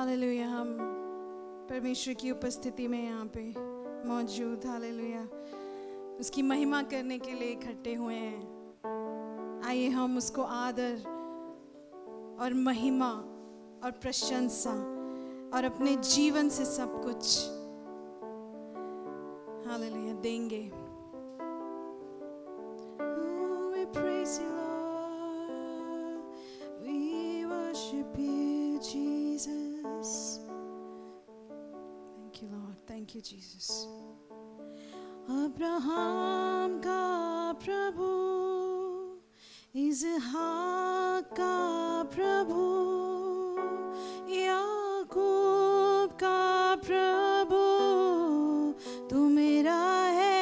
Hallelujah. हम परमेश्वर की उपस्थिति में यहाँ पे मौजूद, हालेलुया, उसकी महिमा करने के लिए इकट्ठे हुए हैं। आइए हम उसको आदर और महिमा और प्रशंसा और अपने जीवन से सब कुछ, हालेलुया, देंगे। Oh, we praise you, Lord. We worship you, Jesus. Thank you, Lord. Thank you, Jesus. Abraham का प्रभु, इसहाक का प्रभु, याकूब का प्रभु, तू मेरा है।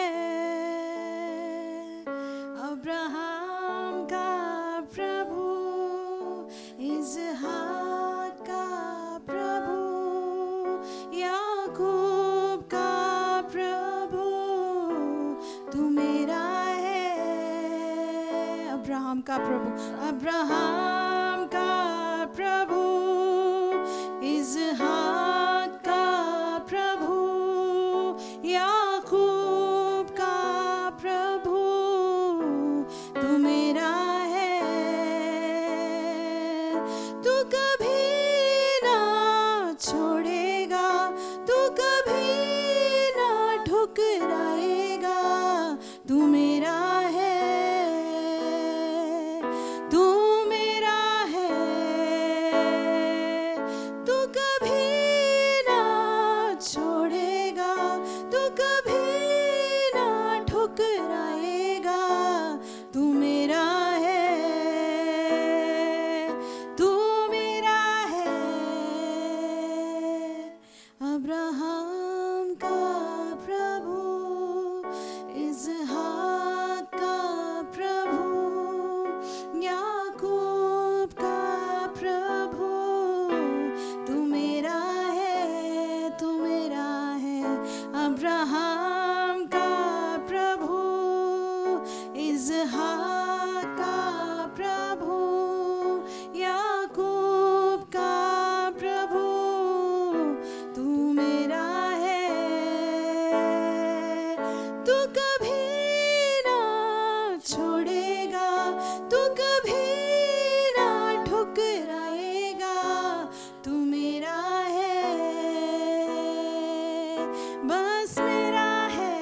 अब्राहम का प्रभु, इसहाक का प्रभु, याकूब का प्रभु, तू मेरा है। अब्राहम का प्रभु, अब्राहम का प्रभु, इसहाक का प्रभु, याकूब का प्रभु, तू मेरा है। तू कभी ना छोड़ेगा, तू कभी ना ठुकराएगा, तू मेरा है। तू मेरा है, तू कभी ना छोड़ेगा, तू कभी ना ठुकराएगा, तू मेरा है। तू मेरा है। अब्राहम का प्रभु, इसहाक का प्रभु, याकूब का प्रभु, तू मेरा है, तू मेरा है। अब्राहम का प्रभु, इसहाक का प्रभु, याकूब का प्रभु, तू मेरा है। तू कभी ना छोड़ेगा, तू कभी ना ठुकराएगा, तू मेरा है, बस मेरा है।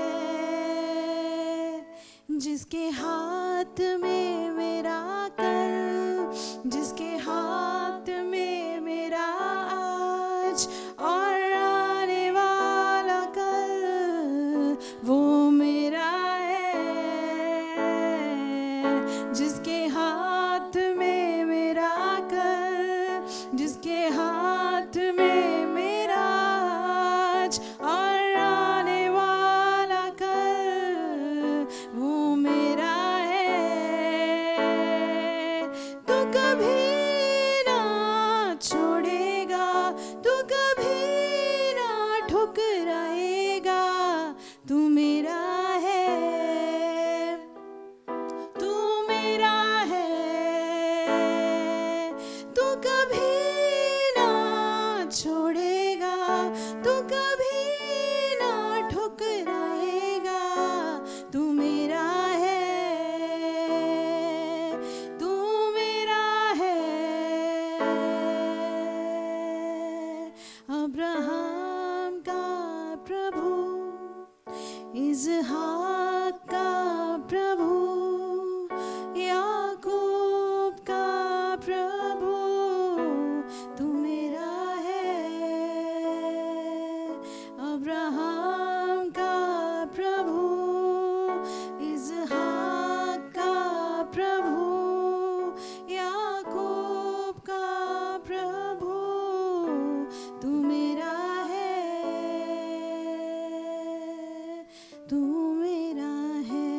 जिसके हाथ में मेरा कल, जिसके हाथ में मेरा आज और आने वाला कल, वो मेरा है। जिसके हाथ में मेरा कल, जिसके हाथ में मेरा आज और आने वाला कल, वो मेरा है। तू कभी ना छोड़ेगा, तू कभी ना ठुकराएगा, तू मेरा है। तू मेरा है, तू कभी ना छोड़ेगा, तू कभी ना ठुकराएगा, तू मेरा है। तू मेरा है। अब्राहम का प्रभु, इसहाक का प्रभु, याकूब का प्रभु, तू मेरा है। अब्राहम का प्रभु, इसहाक का प्रभु, याकूब का प्रभु, तू मेरा है। तू मेरा है।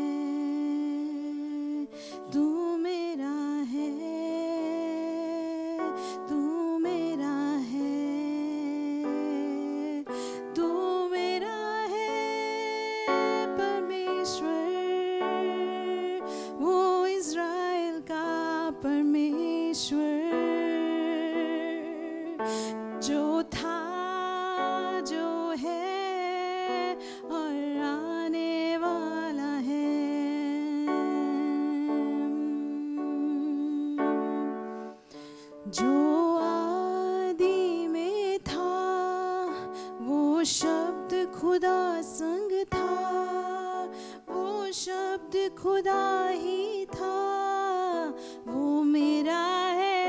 शब्द खुदा ही था वो मेरा है,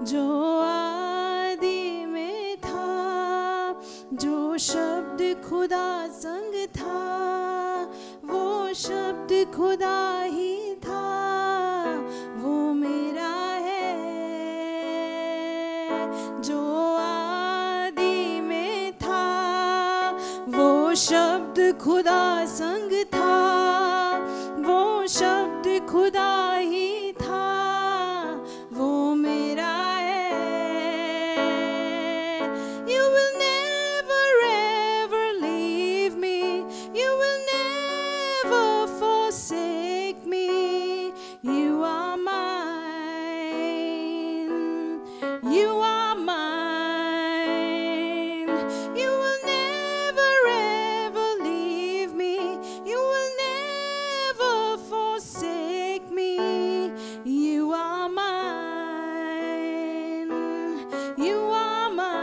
जो आदि में था, जो शब्द खुदा संग था, वो शब्द खुदा ही था वो मेरा है, जो आदि में था, वो शब्द खुदा संग था, वो शब्द खुदा ही था वो मेरा है। You will never ever leave me, you will never forsake me, you are mine, you are mine. You will never ever leave me, you will never forsake me, you are mine, you are mine.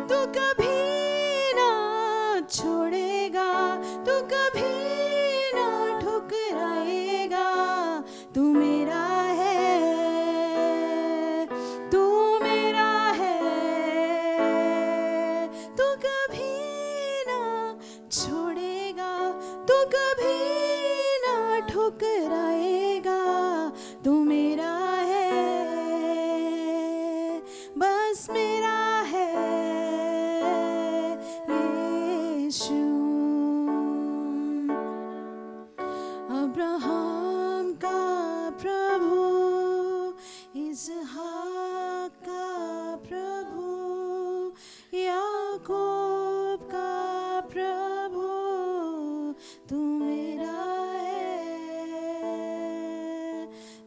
तू कभी ना छोड़ेगा, तू कभी ना ठुकराएगा, तू मेरा है, तू मेरा है, तू कभी ना छोड़ेगा, तू कभी ना ठुकराएगा, तू मेरा है, बस मेरा है यीशु। अब्राहम का प्रभु, इसहाक का प्रभु, याकूब का प्रभु, तू मेरा है,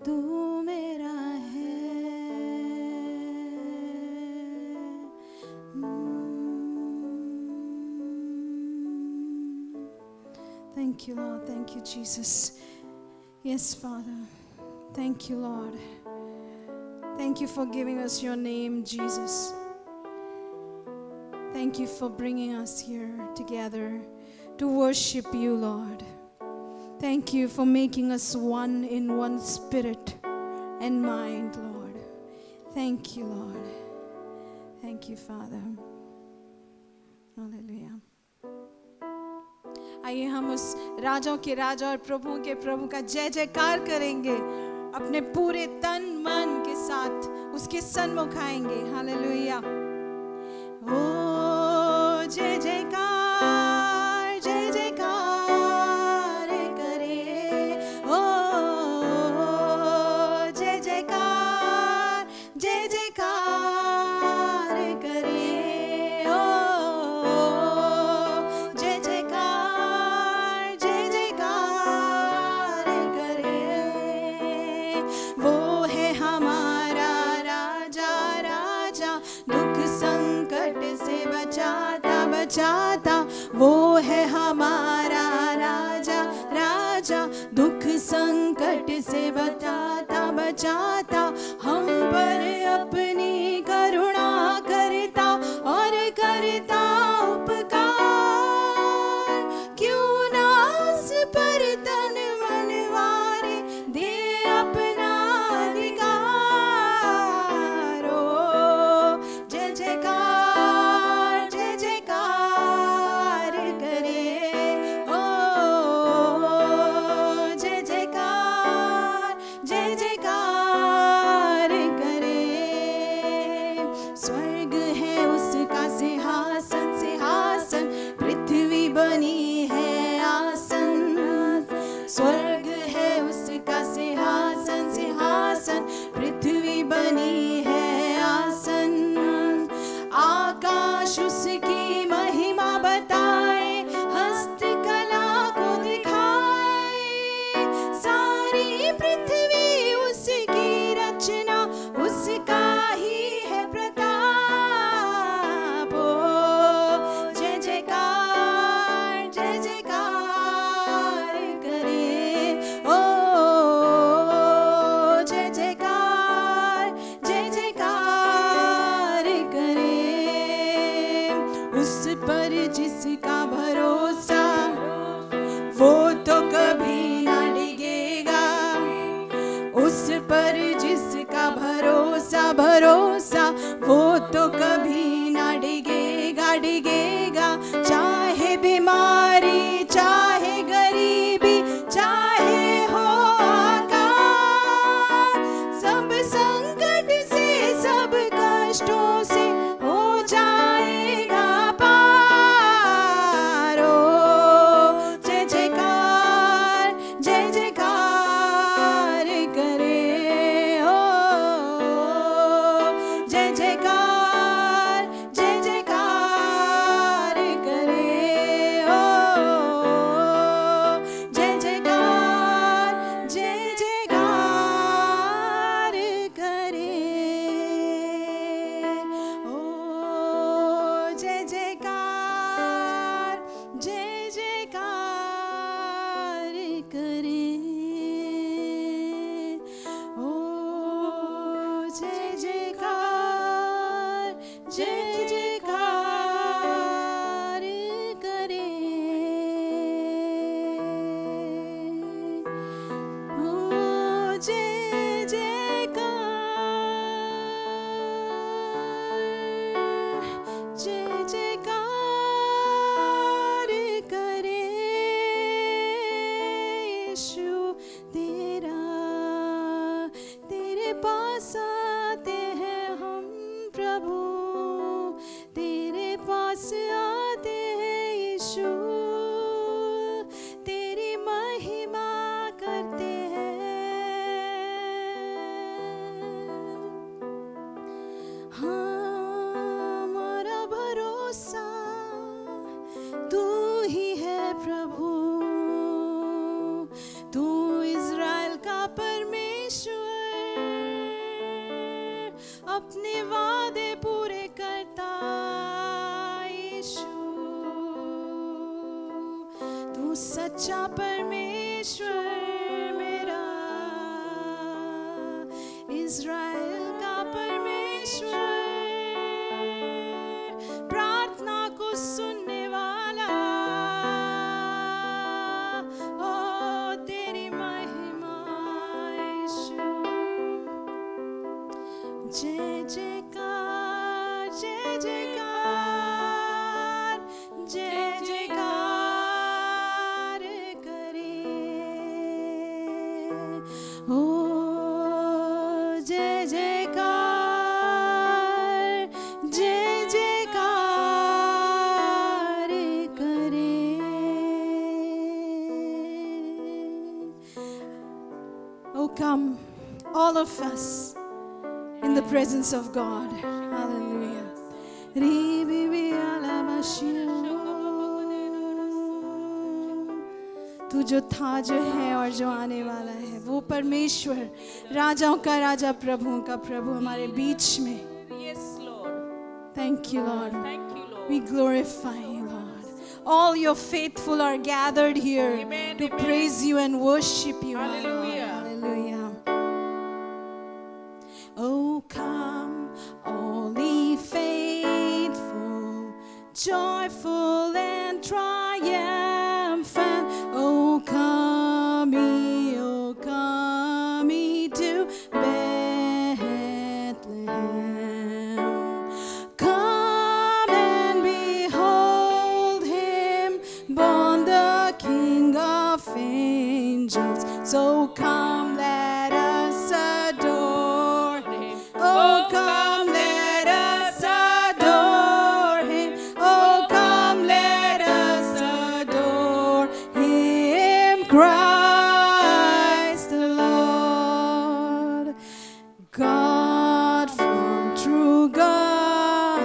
तू मेरा है। Thank you, Lord. Thank you, Jesus. Yes, Father. Thank you, Lord. Thank you for giving us your name, Jesus. Thank you for bringing us here together to worship you, Lord. Thank you for making us one in one spirit and mind, Lord. Thank you, Lord. Thank you, Father. Hallelujah. आइए हम उस राजाओं के राजा और प्रभुओं के प्रभु का जय जयकार करेंगे, अपने पूरे तन मन के साथ उसके सन्मुख आएंगे। हालेलुया। ओ जय जयकार, जय जयकार करे, ओ जय जयकार, जय जयकार करे, ओ जय जयकार, जय जयकार करे। वो है हमारा राजा, राजा दुख संकट से बचाता, बचाता। वो है हमारा राजा, राजा दुख संकट से बचाता, बचाता। हम पर अपनी करुणा करता और करता उपकार, क्यों ना उस पर तन मन वारे दे अपना अधिकार। ओ जय जयकार, जय जयकार करे, ओ जय जयकार, जय जयकार करे। स्वर्ग है उसका सिंहासन, सिंहासन पृथ्वी बनी है आसन। स्वर्ग है उसका सिंहासन, सिंहासन पृथ्वी बनी है आसन। आकाश उसकी महिमा बताए, हस्तकला को दिखाए। सारी पृथ्वी उसकी रचना, उसका ही है प्रताप। ओ जय जयकार, जय जयकार करे, डिगेगा, चाहे बीमारी, चाहे गरीबी, चाहे हो आकाल, सब संकट से, सब कष्टों से हो जाएगा पार। ओ जय जयकार, जय जयकार करे, ओ जय जयकार, जय जयकार करे, ओ जय जयकार, जय जयकार करे, ओ जय जयकार, जय जयकार करे, ओ जय जयकार, जय जयकार करे, ओ जय जयकार, जय जयकार करे, यीशु तेरा, तेरे पास आते हैं हम प्रभु, तेरे पास आते हैं यीशु, तेरी महिमा करते हैं। हमारा भरोसा तू ही है प्रभु, तू इज़राइल का परमेश्वर, अपने वादे पूरे करता यीशु, तू सच्चा परमेश्वर मेरा, इज़राइल का परमेश्वर, प्रार्थना को सुनने वाला, ओ तेरी महिमा यीशु, जय जयकार, जय जयकार, जय जयकार करे, ओ जय जयकार, जय जयकार करे। Oh, come, all of us, in the presence of God. Hallelujah. तू जो था, जो है और जो आने वाला है, वो परमेश्वर, राजाओं का राजा, प्रभुओं का प्रभु हमारे बीच में। Yes, Lord. Thank you, Lord. Thank you, Lord. We glorify you, Lord. All your faithful are gathered here Amen, to amen. praise you and worship you, my Lord. Hallelujah. Hallelujah. Oh, come, all ye faithful, joyful and triumphant. Oh, come ye to Bethlehem. Come and behold him, born the King of angels. So come, let us adore him. Oh, come, let us adore him. Oh, come, let us adore him, Christ the Lord. God from true God,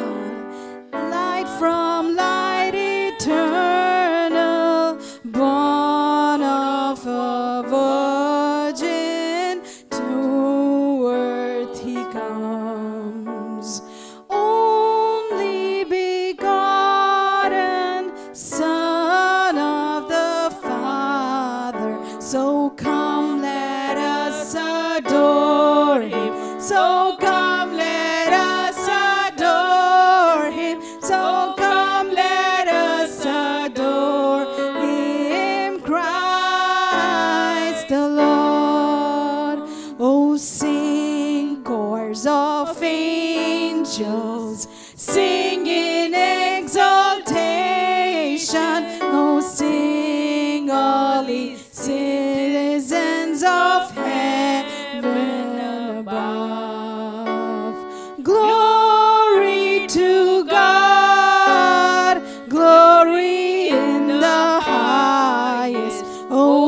light from light eternal, born of a virgin, to earth he comes. Only begotten Son of the Father. So come, let us adore him. So come, let us adore him. So come, let us adore him, Christ the Lord. Oh, sing choirs of angels, sing in exaltation.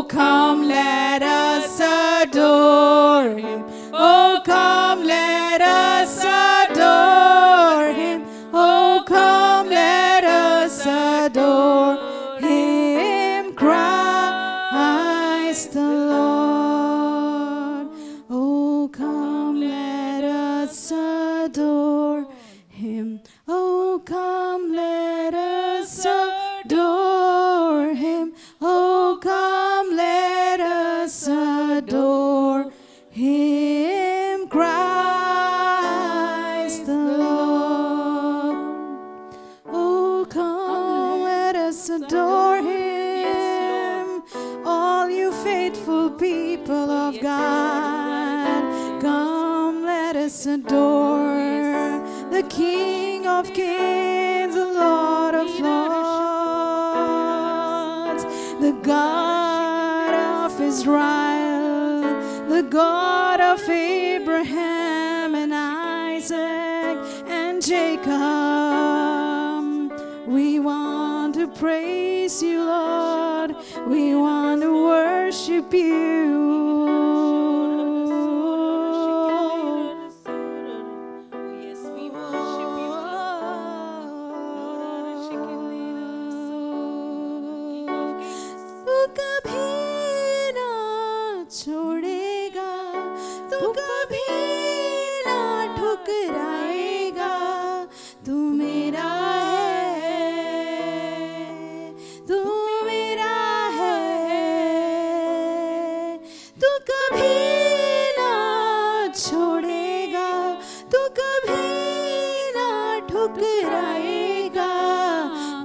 come, let us adore Him. Oh, come, let us adore Him. Oh, come, let us adore Him, Christ the Lord. Oh, come, let us adore Him. Oh, come, let us adore Him. Oh, come, let us adore Him, Christ the Lord. Oh, come, let us adore Him. All you faithful people of God, come, let us adore the King of Kings, the Lord of Lords, the God of Israel, the God of Abraham and Isaac and Jacob. We want to praise you, Lord. We want to worship you. तू कभी ना छोड़ेगा, तू कभी ना ठुकराएगा, तू मेरा है, तू मेरा है, तू कभी ना छोड़ेगा, तू कभी ना ठुकराएगा,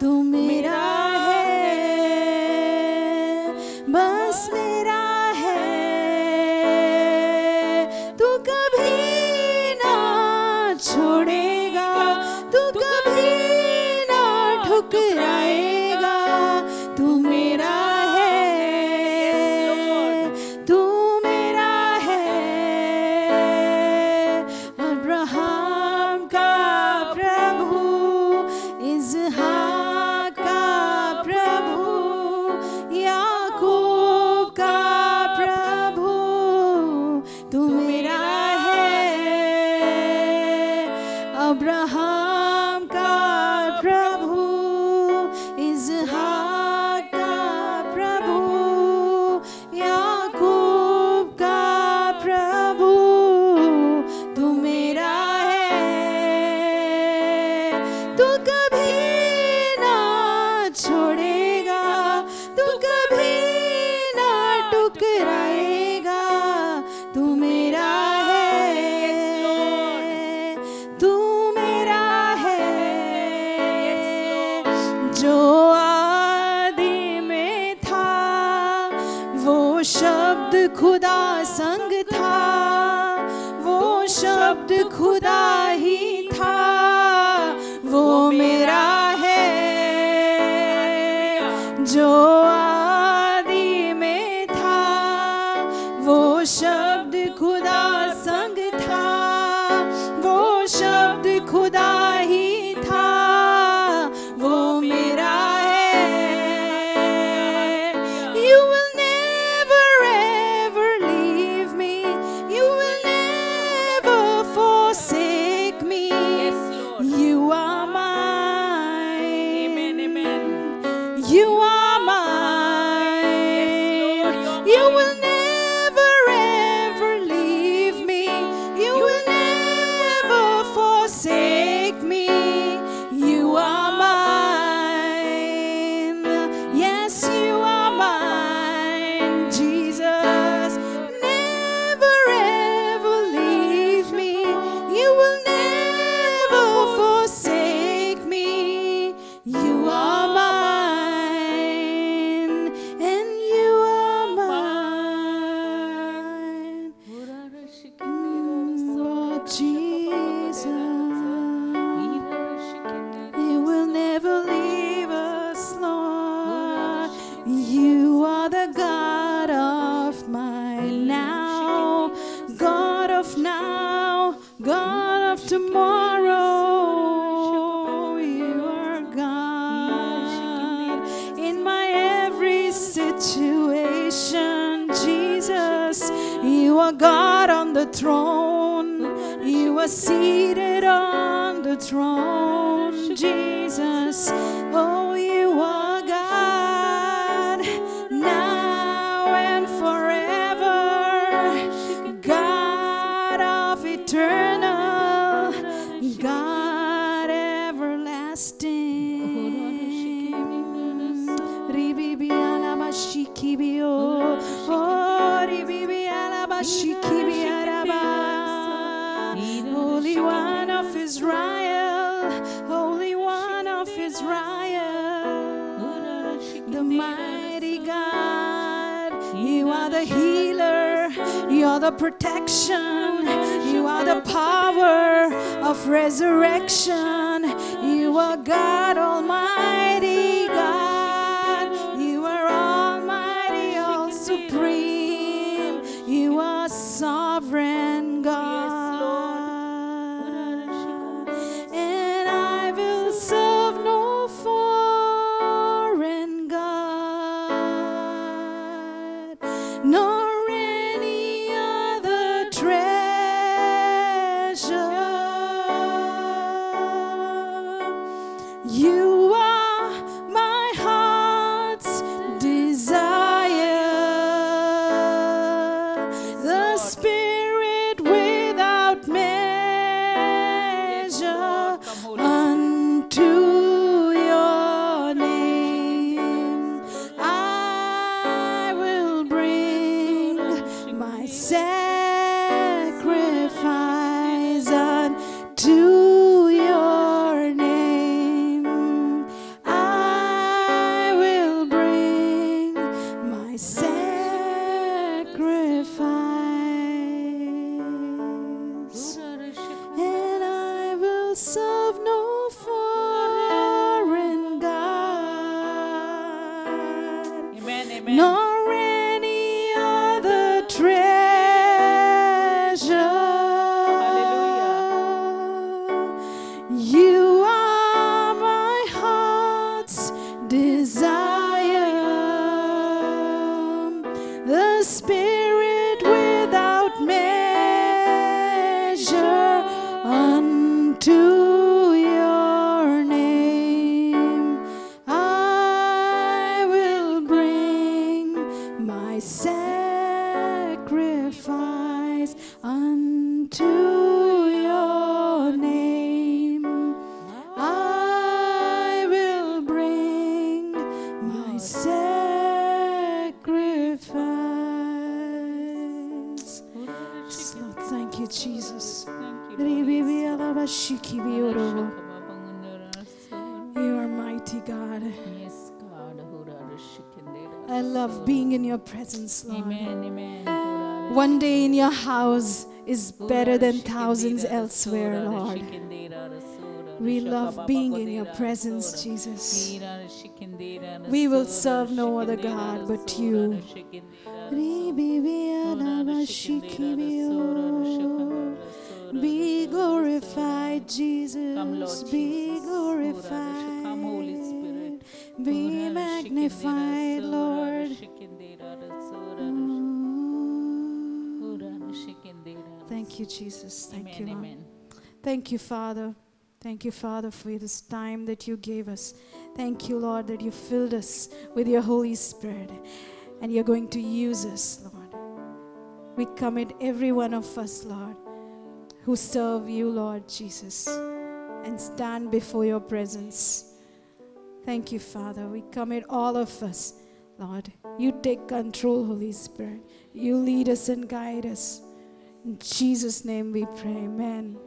तू मेरा बस मेरा है, तू कभी ना छोड़ेगा, तू कभी ना ठुकराएगा, तू मेरा है, तू मेरा है। अब्राहम का प्रभु, इसहाक का प्रभु, याकूब का प्रभु, तू मेरा है। अब्राहम का प्रभु, इसहाक का प्रभु, याकूब का प्रभु, तू मेरा है। तू कभी ना छोड़ेगा, तू कभी ना ठुकराएगा, तू मेरा है, तू मेरा है। जो आदि में था वो शब्द खुदा संग था, वो शब्द खुदा ही था, वो मेरा है। जो आदि में था वो शब्द खुदा संग था, वो शब्द खुदा ही था, वो मेरा है। You will never ever leave me, you will never forsake me. You are mine. Amen, amen. You are mine. You will never ever leave me. You will never forsake me. You are mine. Yes, you are mine, Jesus. Never ever leave me. You will never forsake me. You are mine. are God on the throne. You are seated on the throne, Jesus. Oh, you are God now and forever. God of eternal, God everlasting. Ribibi alabashikibio, oh, ribibi alabashikibi araba. Holy One of Israel, Holy One of Israel, the mighty God. You are the healer, you are the protection, you are the power of resurrection. You are God Almighty God. You are Almighty, all supreme. You are sovereign God. And I will serve no foreign God, nor any other treasure. You are my heart's desire, the Spirit without measure unto your name. I will bring my sacrifice unto your name. I will bring my sacrifice, and I will serve no foreign God, Amen, amen. nor any other treasure. You are my heart's desire, the Spirit without measure unto your name. I will bring my sacrifice unto your name. I will bring my sacrifice. Yes, Lord, thank you, Jesus. Ribibi alabashikibi orobo. You are mighty God. Yes, God. I love being in your presence, Lord. Amen, amen. One day in your house is better than thousands elsewhere, Lord. We love being in your presence, Jesus. We will serve no other God but you. Be glorified, Jesus. Be glorified. Come, Holy Spirit. Be magnified, Lord. Thank you, Jesus. Thank you, Amen, Lord. amen. Thank you, Father. Thank you, Father, for this time that you gave us. Thank you, Lord, that you filled us with your Holy Spirit and you're going to use us, Lord. We commit every one of us, Lord, who serve you, Lord Jesus, and stand before your presence. Thank you, Father. We commit all of us, Lord. You take control, Holy Spirit. You lead us and guide us. In Jesus' name we pray. Amen.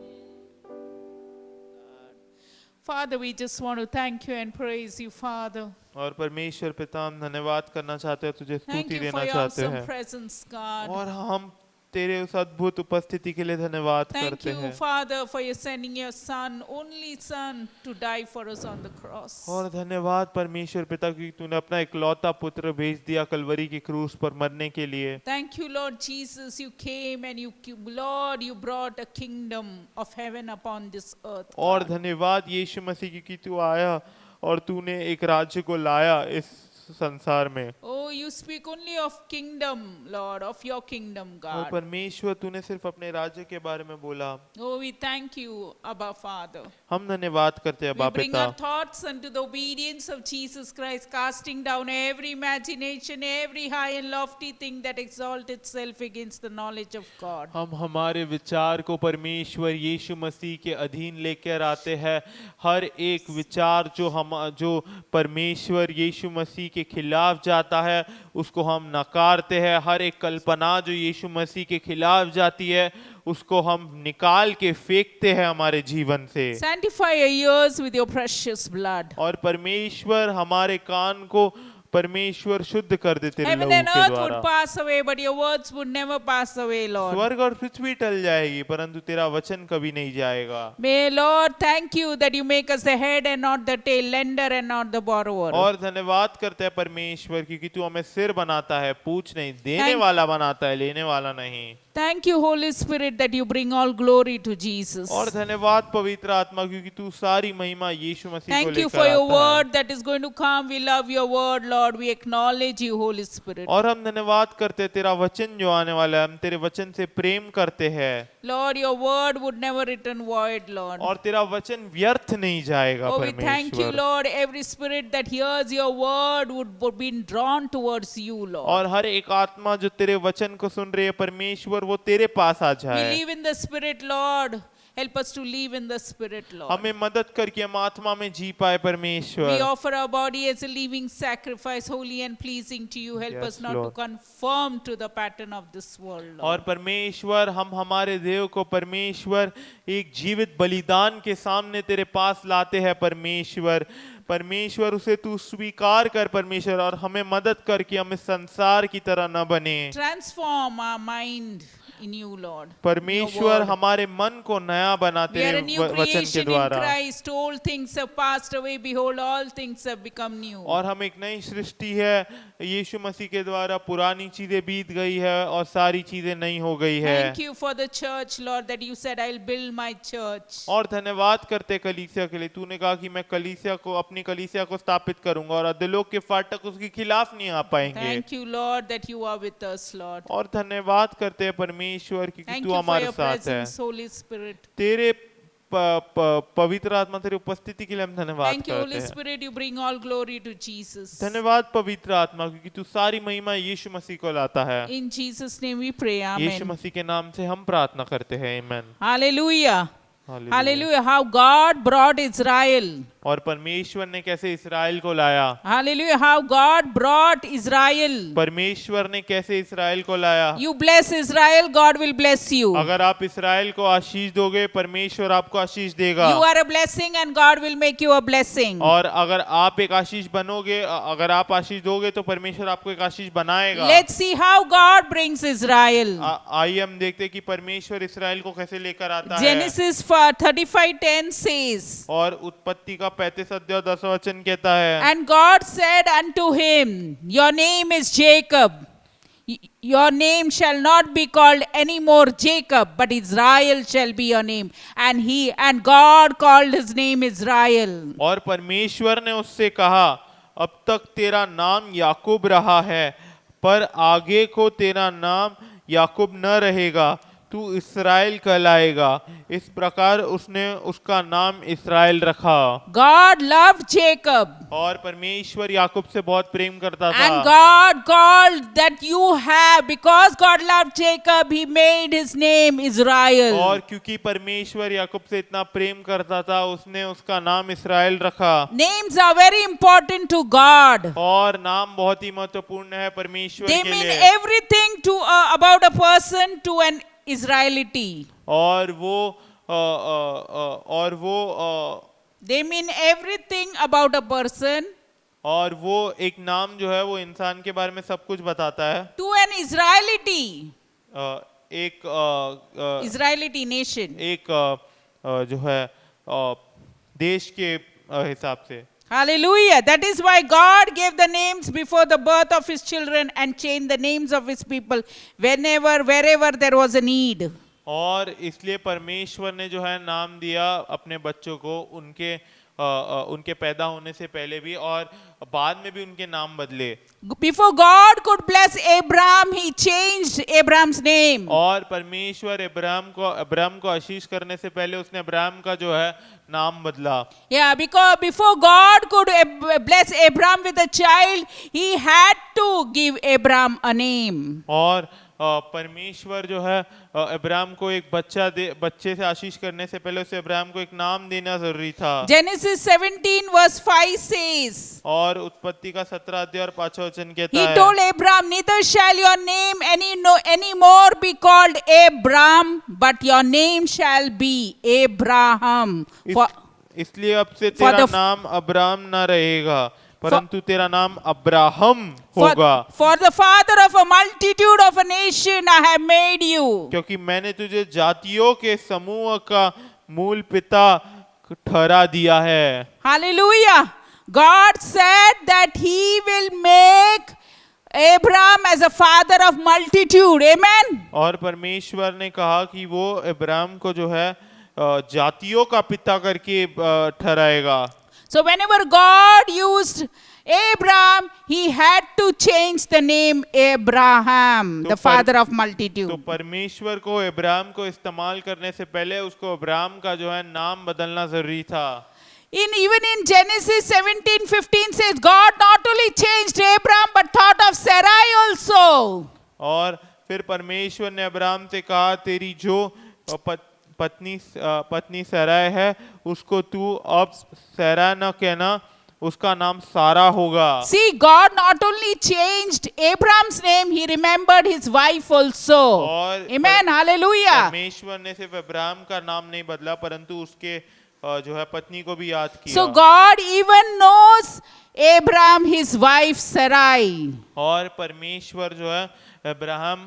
Father, we just want to thank you and praise you, Father. और परमेश्वर पिता हम धन्यवाद करना चाहते हैं, तुझे Thank स्तुति you for देना your चाहते awesome हैं presence, God. और हम तेरे उस अद्भुत उपस्थिति के लिए धन्यवाद Thank करते you, हैं Father, for your sending your son, only son, to die for us on the cross. और धन्यवाद परमेश्वर पिता क्योंकि तूने अपना इकलौता पुत्र भेज दिया कलवरी की क्रूस पर मरने के लिए। Thank you, Lord Jesus, you came and Lord, you brought a kingdom of heaven upon this earth. और God. धन्यवाद यीशु मसीह क्योंकि तू आया और तूने एक राज्य को लाया इस संसार में। Oh, you speak only of kingdom, Lord, of your kingdom, और God. परमेश्वर तूने सिर्फ अपने राज्य के बारे में बोला। Oh, we thank you, Abba Father. हम धन्यवाद करते हैं We बाप bring पिता। our thoughts unto the obedience of Jesus Christ, casting down every imagination, every high and lofty thing that exalts itself against the knowledge of God. हम हमारे विचार को परमेश्वर यीशु मसीह के अधीन लेकर आते हैं। हर एक विचार जो परमेश्वर यीशु मसीह के खिलाफ जाता है उसको हम नकारते हैं। हर एक कल्पना जो यीशु मसीह के खिलाफ जाती है उसको हम निकाल के फेंकते हैं हमारे जीवन से। Sanctify your ears with your precious blood. और परमेश्वर हमारे कान को परमेश्वर शुद्ध कर दे तेरे Heaven लहू and के earth द्वारा। would pass away, but your words would never pass away, Lord. स्वर्ग और पृथ्वी टल जाएगी परंतु तेरा वचन कभी नहीं जाएगा। May Lord thank you that you make us the head and not the tail, lender and not the borrower. और धन्यवाद करते हैं परमेश्वर क्योंकि तू हमें सिर बनाता है, पूछ नहीं, देने Thank- वाला बनाता है, लेने वाला नहीं। Thank you, Holy Spirit, that you bring all glory to Jesus. और धन्यवाद पवित्र आत्मा क्योंकि तू सारी महिमा यीशु मसीह को Thank you लेकर for your आता है। word that is going to come. We love your word, Lord. We acknowledge you, Holy Spirit. और हम धन्यवाद करते हैं तेरा वचन जो आने वाला है, हम तेरे वचन से प्रेम करते हैं। Lord, your word would never return void, Lord. और तेरा वचन व्यर्थ नहीं जाएगा Oh, we thank you, परमेश्वर। Lord. Every spirit that hears your word would be drawn towards you, Lord. और हर एक आत्मा जो तेरे वचन को सुन रही है परमेश्वर वो तेरे पास आ We जाए। live in the Spirit, Lord. Help us to live in the Spirit, Lord. हमें मदद करके हम आत्मा में जी पाए We परमेश्वर। offer our body as a living sacrifice, holy and pleasing to you. Help Yes, us not Lord. to conform to the pattern of this world, और Lord. परमेश्वर हम हमारे देव को परमेश्वर एक जीवित बलिदान के सामने तेरे पास लाते हैं परमेश्वर। परमेश्वर उसे तू स्वीकार कर परमेश्वर और हमें मदद कर कि हम इस संसार की तरह न बने। Transform our mind in you, Lord. परमेश्वर Your word. हमारे मन को नया बना We are तेरे a new वचन के creation in द्वारा। Christ. All things have passed away. Behold, all things have become new. और हम एक नई सृष्टि है यीशु मसीह के द्वारा। पुरानी चीजें बीत गई है और सारी चीजें नई हो गई है। Thank you for the church, Lord, that you said, I'll build my church. और धन्यवाद करते कलीसिया के लिए। तूने कहा कि मैं कलीसिया को अपनी कलीसिया को स्थापित करूंगा और अधोलोक के फाटक उसके खिलाफ नहीं आ पाएंगे। Thank you, Lord, that you are with us, Lord. और धन्यवाद करते हैं परमेश्वर क्योंकि Thank तू you for हमारे your साथ है। presence, Holy Spirit. तेरे पवित्र आत्मा तेरी उपस्थिति के लिए हम धन्यवाद Thank you, करते Holy हैं। Spirit. You bring all glory to Jesus. धन्यवाद पवित्र आत्मा क्योंकि तू सारी महिमा यीशु मसीह को लाता है। In Jesus' name we pray. Yeshu Amen. मसीह के नाम से हम प्रार्थना करते हैं। आमीन। Hallelujah. Hallelujah. Hallelujah. How God brought Israel. और परमेश्वर ने कैसे इसराइल को लाया। Hallelujah. How God brought Israel. परमेश्वर ने कैसे इसराइल को लाया। You bless Israel, God will bless you. अगर आप इसराइल को आशीष दोगे परमेश्वर आपको आशीष देगा। You are a blessing and God will make you a blessing. और अगर आप एक आशीष बनोगे, अगर आप आशीष दोगे तो परमेश्वर आपको एक आशीष बनाएगा। Let's see how God brings Israel. आइए हम देखते हैं कि परमेश्वर इसराइल को कैसे लेकर आता है। Genesis 35:10 says, और उत्पत्ति का 35 अध्याय 10 वचन कहता है। And God said unto him, Your name is Jacob. Your name shall not be called any more Jacob, but Israel shall be your name. And God called his name Israel. और परमेश्वर ने उससे कहा, अब तक तेरा नाम याकूब रहा है, पर आगे को तेरा नाम याकूब न रहेगा, तू इसराइल कहलाएगा। इस प्रकार उसने उसका नाम इसराइल रखा। God loved Jacob. और परमेश्वर याकूब से बहुत प्रेम करता था। And God called that you have, because God loved Jacob, he made his name Israel. और क्योंकि परमेश्वर याकूब से इतना प्रेम करता था उसने उसका नाम इसराइल रखा। Names are very important to God. और नाम बहुत ही महत्वपूर्ण है परमेश्वर They के mean लिए। everything to about a person to an Israelite. और वो They mean everything about a person और वो एक नाम जो है वो इंसान के बारे में सब कुछ बताता है। to an Israelite. एक Israelite nation. जो है देश के हिसाब से। Hallelujah. That is why God gave the names before the birth of his children and changed the names of his people wherever there was a need. और इसलिए परमेश्वर ने जो है नाम दिया अपने बच्चों को उनके उनके पैदा होने से पहले भी और बाद में भी उनके नाम बदले। Before God could bless Abraham, he changed Abraham's name. और परमेश्वर अब्राहम को आशीष करने से पहले उसने अब्राहम का जो है नाम बदला। Yeah, because before God could bless Abraham with a child, he had to give Abraham a name. और परमेश्वर जो है अब्राहम को एक बच्चे से आशीष करने से पहले उसे अब्राहम को एक नाम देना जरूरी था। Genesis 17 verse 5 says, और उत्पत्ति का 17 अध्याय और 5वां वचन कहता he है, told Abraham, neither shall your name any more be called Abram, but your name shall be Abraham. इसलिए अब से तेरा नाम अब्राहम न रहेगा परंतु तेरा नाम अब्राहम होगा। For the father of a multitude of a nation I have made you. क्योंकि मैंने तुझे जातियों के समूह का मूल पिता ठहरा दिया है। Hallelujah. God said that he will make Abraham as a father of multitude. Amen. और परमेश्वर ने कहा कि वो अब्राहम को जो है जातियों का पिता करके ठहराएगा। So whenever God used Abraham, he had to change the name Abraham, the father of multitude. तो परमेश्वर को अब्राहम को इस्तेमाल करने से पहले उसको अब्राहम का जो है नाम बदलना जरूरी था। Even in Genesis 17:15 says God not only changed Abraham but thought of Sarai also. और फिर परमेश्वर ने अब्राहम से कहा तेरी जो पत्नी सराय है उसको तू अब सरा न कहना, उसका नाम सारा होगा। See, God not only changed Abraham's name, he remembered his wife also. Amen. Hallelujah. परमेश्वर ने सिर्फ अब्राहम का नाम नहीं बदला परंतु उसके जो है पत्नी को भी याद किया। So God even knows Abraham his wife Sarai. और परमेश्वर जो है अब्राहम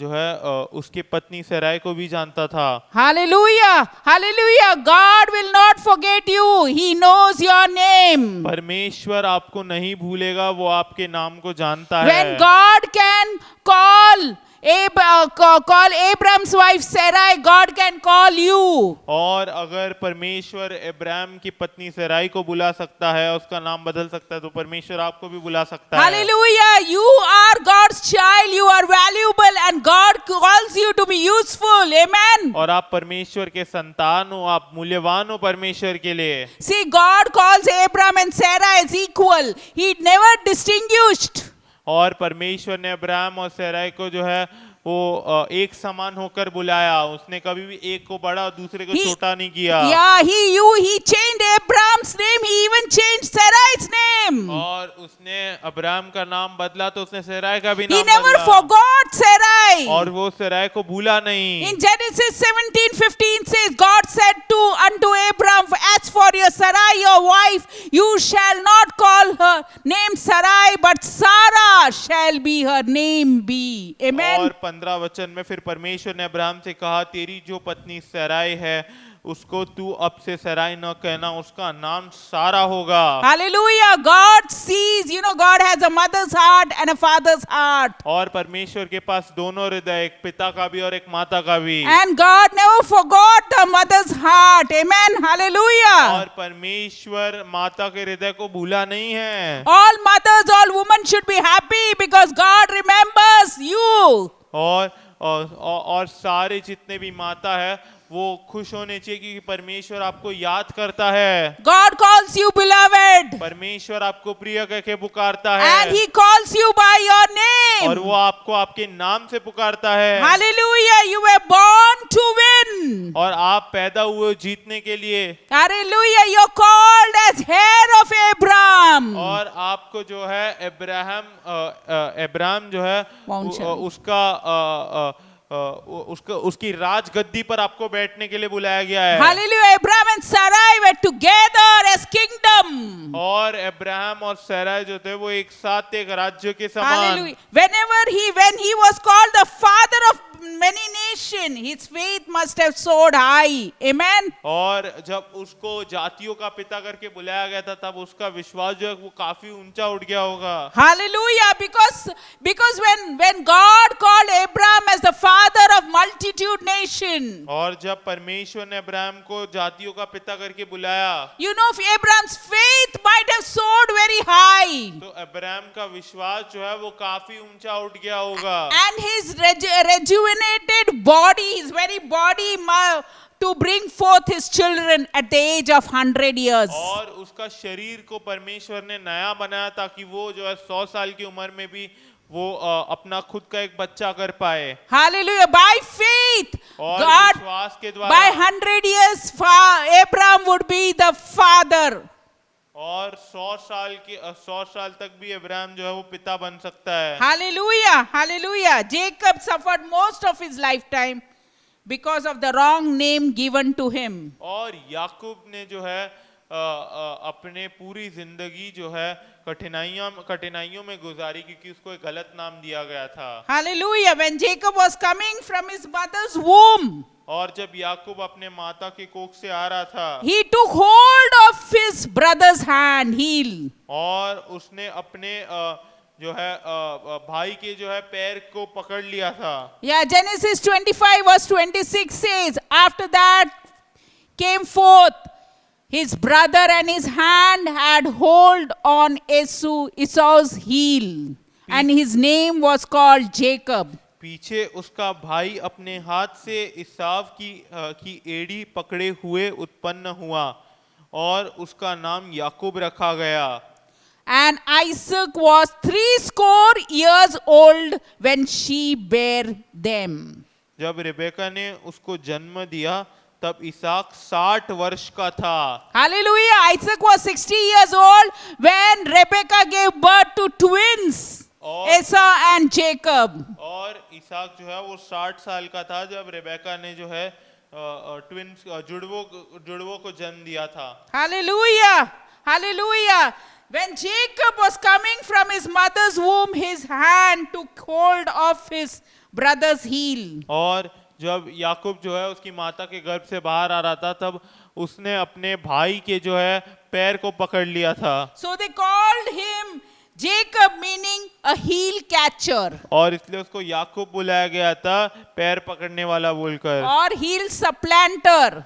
जो है उसके पत्नी सराय को भी जानता था। Hallelujah. Hallelujah. God will not forget you. He knows your name. परमेश्वर आपको नहीं भूलेगा, वो आपके नाम को जानता है। When God can call Abraham's wife Sarai, God can call you. और अगर परमेश्वर अब्राहम की पत्नी सराई को बुला सकता है, उसका नाम बदल सकता है, तो परमेश्वर आपको भी बुला सकता है। Hallelujah. You are God's child. You are valuable and God calls you to be useful. Amen. और आप परमेश्वर के संतान हो, आप मूल्यवान हो परमेश्वर के लिए। See, God calls Abraham and Sarah as equal. He never distinguished. और परमेश्वर ने अब्राहम और सराय को जो है वो एक समान होकर बुलाया, उसने कभी भी एक को बड़ा और दूसरे को छोटा नहीं किया। Yeah, he changed Abraham's name. He even changed Sarai's name. और उसने अब्राहम का नाम बदला तो उसने सराय का भी नाम He never बदला। forgot Sarai. और वो सराय को भूला नहीं। In Genesis 17:15 says, God said unto Abraham, as for your Sarai, your wife, you shall not call her name Sarai, but Sarah shall be her name be. Amen. और 15 वचन में फिर परमेश्वर ने अब्राहम से कहा तेरी जो पत्नी सराय है उसको तू अब से सराय न कहना, उसका नाम सारा होगा। Hallelujah. God sees, God has a mother's heart and a father's heart. और परमेश्वर के पास दोनों हृदय, एक पिता का भी और एक माता का भी। And God never forgot the mother's heart. Amen. Hallelujah. और परमेश्वर माता के हृदय को भूला नहीं है। All mothers, all women should be happy because God remembers you. और सारे जितने भी माता है वो खुश होने चाहिए क्योंकि परमेश्वर आपको याद करता है। God calls you beloved. परमेश्वर आपको प्रिय कह के पुकारता है। And he calls you by your name. और वो आपको आपके नाम से पुकारता है। Hallelujah. You were born to win. और आप पैदा हुए जीतने के लिए। Hallelujah. You're called as heir of Abraham. और आपको जो है अब्राहम जो है उसकी राजगद्दी पर आपको बैठने के लिए बुलाया गया है। Hallelujah. Abraham and Sarai were together as kingdom. और अब्राहम और सराय जो थे वो एक साथ एक राज्य के समान। Hallelujah. When he was called the father of many nations, his faith must have soared high. Amen. और जब उसको जातियों का पिता करके बुलाया गया था तब उसका विश्वास जो है वो काफी ऊंचा उठ गया होगा। Hallelujah. Because when God called Abraham as the father of multitude nation, और जब परमेश्वर ने अब्राहम को जातियों का पिता करके बुलाया, you know, Abraham's faith might have soared very high. तो अब्राहम का विश्वास जो है वो काफी ऊंचा उठ गया होगा। And his rejuvenated body, his very body, to bring forth his children at the age of 100 years. और उसका शरीर को परमेश्वर ने नया बनाया ताकि वो जो है 100 साल की उम्र में भी वो अपना खुद का एक बच्चा कर पाए। Hallelujah. By faith, और God, विश्वास के by द्वारा 100 years, Abraham would be the father. और 100 साल तक भी अब्राहम जो है वो पिता बन सकता है। Hallelujah. Hallelujah. Jacob suffered most of his lifetime because of the wrong name given to him. और याकूब ने जो है अपने पूरी जिंदगी जो है कठिनाइयों में गुजारी क्योंकि उसको एक गलत नाम दिया गया था। Hallelujah. When Jacob was coming from his mother's womb, और जब याकूब अपने माता के कोख से आ रहा था, he took hold of his brother's hand, heel. और उसने अपने जो है भाई के जो है पैर को पकड़ लिया था। Yeah, Genesis 25 verse 26 says, after that came forth his brother and his hand had hold on Esau's heel, and his name was called Jacob. पीछे उसका भाई अपने हाथ से ईसाव की एड़ी पकड़े हुए उत्पन्न हुआ और उसका नाम याकूब रखा गया। And Isaac was 80 years old when she bare them. जब रिबेका ने उसको जन्म दिया तब इसहाक 60 वर्ष का था। Hallelujah. Isaac was 60 years old when Rebekah gave birth to twins, Esau and Jacob. और इसहाक जो है वो 60 साल का था जब रिबेका ने जो है ट्विंस जुड़वों को जन्म दिया था। Hallelujah. Hallelujah. When Jacob was coming from his mother's womb, his hand took hold of his brother's heel. और जब याकूब जो है उसकी माता के गर्भ से बाहर आ रहा था तब उसने अपने भाई के जो है पैर को पकड़ लिया था। So they called him Jacob, meaning a heel catcher, और इसलिए उसको याकूब बुलाया गया था पैर पकड़ने वाला बोलकर, or heel supplanter.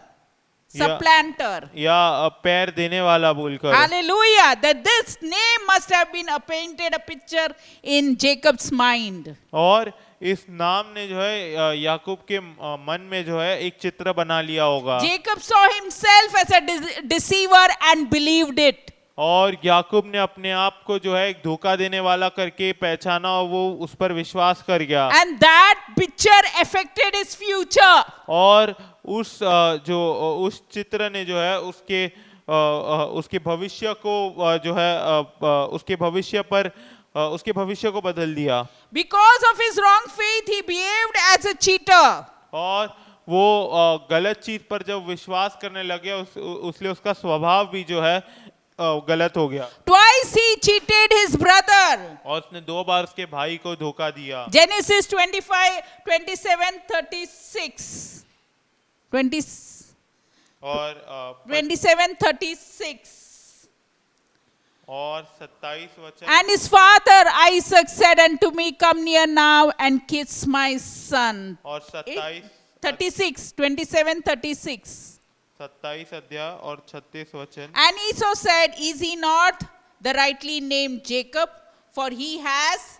Supplanter. या पैर देने वाला बोलकर। Hallelujah. That this name must have been painted a picture in Jacob's mind. और इस नाम ने जो है याकूब के मन में जो है एक चित्र बना लिया होगा। Jacob saw himself as a deceiver and believed it. और याकूब ने अपने आप को जो है एक धोखा देने वाला करके पहचाना और वो उस पर विश्वास कर गया। And that picture affected his future. और उस चित्र ने जो है उसके भविष्य को जो है उसके भविष्य को बदल दिया। Because of his wrong faith, he behaved as a cheater. और वो गलत चीज पर जब विश्वास करने लगे उसलिए उसका स्वभाव भी जो है गलत हो गया। Twice he cheated his brother. और उसने 2 बार उसके भाई को धोखा दिया। Genesis 25, 27, 36. और 27, 36. और 27 वचन। And his father Isaac said unto me, come near now and kiss my son. और 36, 27, 36. 27 अध्याय और 36 वचन। And Esau said, is he not the rightly named Jacob? For he has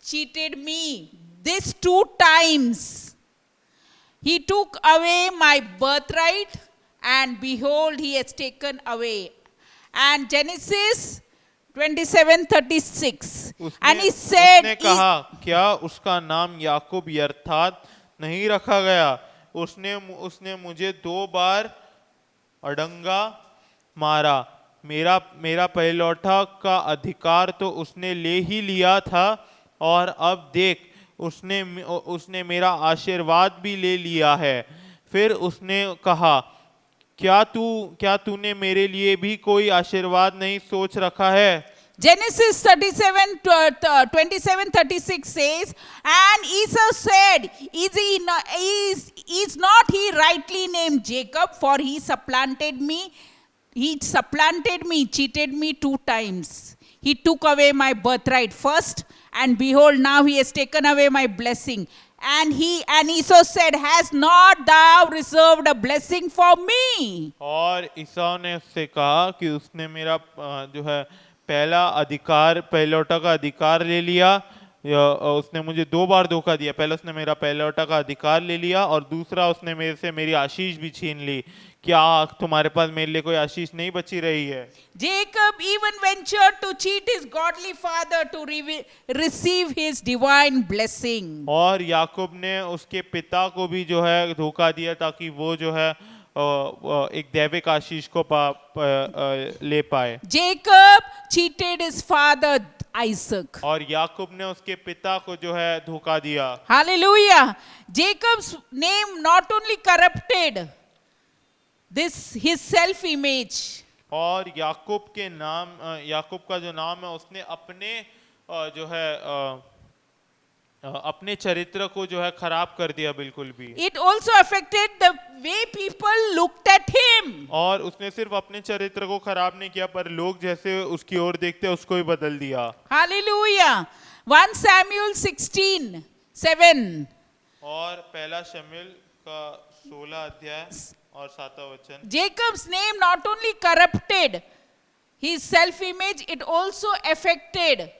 cheated me these 2 times. He took away my birthright, and behold, he has taken away. And Genesis 27:36. And he said, उसने कहा क्या उसका नाम याकूब अर्थात नहीं रखा गया? उसने मुझे 2 बार अडंगा मारा। मेरा पहलौठा का अधिकार तो उसने ले ही लिया था और अब देख उसने मेरा आशीर्वाद भी ले लिया है। फिर उसने कहा क्या तूने मेरे लिए भी कोई आशीर्वाद नहीं सोच रखा है? Genesis 27:36 says, and Esau said, is not he rightly named Jacob? For he supplanted me, cheated me 2 times. He took away my birthright first, and behold, now he has taken away my blessing. And Esau said, has not thou reserved a blessing for me? और ईसाऊ ने उससे कहा कि उसने मेरा जो है पहलौठा का अधिकार ले लिया। उसने मुझे 2 बार धोखा दिया। पहले उसने मेरा पहलौठा का अधिकार ले लिया और दूसरा उसने मेरे से मेरी आशीष भी छीन ली। क्या तुम्हारे पास मेरे लिए कोई आशीष नहीं बची रही है? Jacob even ventured to cheat his godly father to receive his divine blessing. और याकूब ने उसके पिता को भी जो है धोखा दिया ताकि वो जो है एक दैविक आशीष को ले पाए। Jacob cheated his father Isaac. और याकूब ने उसके पिता को जो है धोखा दिया। Hallelujah. Jacob's name not only corrupted his self image, और याकूब का जो नाम है उसने अपने जो है अपने चरित्र को जो है खराब कर दिया बिल्कुल भी। It also affected the way people looked at him. और उसने सिर्फ अपने चरित्र को खराब नहीं किया पर लोग जैसे उसकी ओर देखते उसको भी बदल दिया। Hallelujah. 1 Samuel 16:7. और पहला शमूएल का 16 अध्याय और 7वां वचन। Jacob's name not only corrupted his self image, it also affected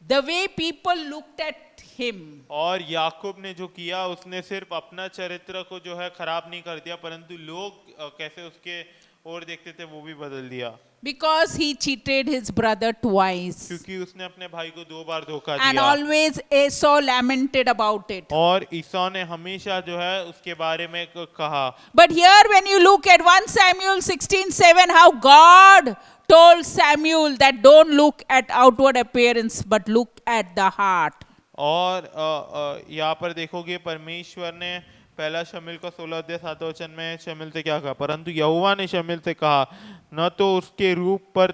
the way people looked at him. और याकूब ने जो किया उसने सिर्फ अपना चरित्र को जो है खराब नहीं कर दिया परंतु लोग कैसे उसके ओर देखते थे वो भी बदल दिया। Because he cheated his brother twice. क्योंकि उसने अपने भाई को 2 बार धोखा And दिया। always Esau lamented about it. और ईसाऊ ने हमेशा जो है उसके बारे में कहा। But here when you look at 1 Samuel 16:7, how God told Samuel that don't look at outward appearance but look at the heart. और यहाँ पर देखोगे परमेश्वर ने पहला शमूएल का 16 अध्याय 7 वचन में शमूएल से क्या कहा, परंतु यहोवा ने शमूएल से कहा न तो उसके रूप पर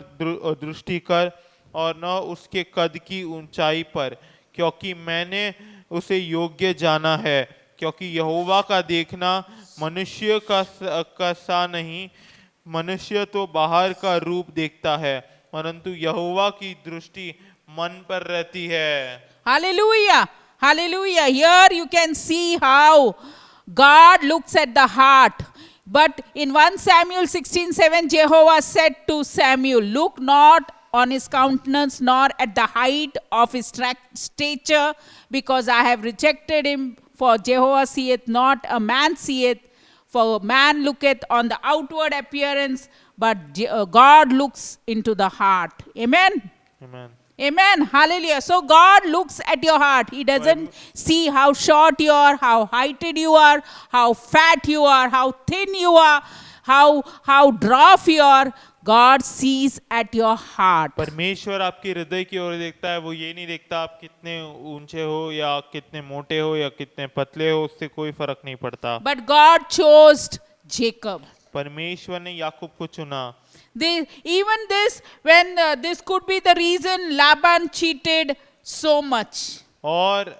दृष्टि कर और न उसके कद की ऊंचाई पर, क्योंकि मैंने उसे योग्य जाना है। क्योंकि यहोवा का देखना मनुष्य का सा नहीं, मनुष्य तो बाहर का रूप देखता है परंतु यहोवा की दृष्टि मन पर रहती है। Hallelujah. Hallelujah. Here you can see how God looks at the heart. But in 1 Samuel 16:7, Jehovah said to Samuel, look not on his countenance nor at the height of his stature, because I have rejected him. For Jehovah seeth not, a man seeth. For man looketh on the outward appearance, but God looks into the heart. Amen. Amen. Amen. Hallelujah. So God looks at your heart. He doesn't see how short you are, how heighted you are, how fat you are, how thin you are, how dwarf you are. God sees at your heart. परमेश्वर आपके हृदय की ओर देखता है। वो ये नहीं देखता आप कितने ऊंचे हो या कितने मोटे हो या कितने पतले हो, उससे कोई फर्क नहीं पड़ता। But God chose Jacob. परमेश्वर ने याकूब को चुना। Even this, when this could be the reason Laban cheated so much. और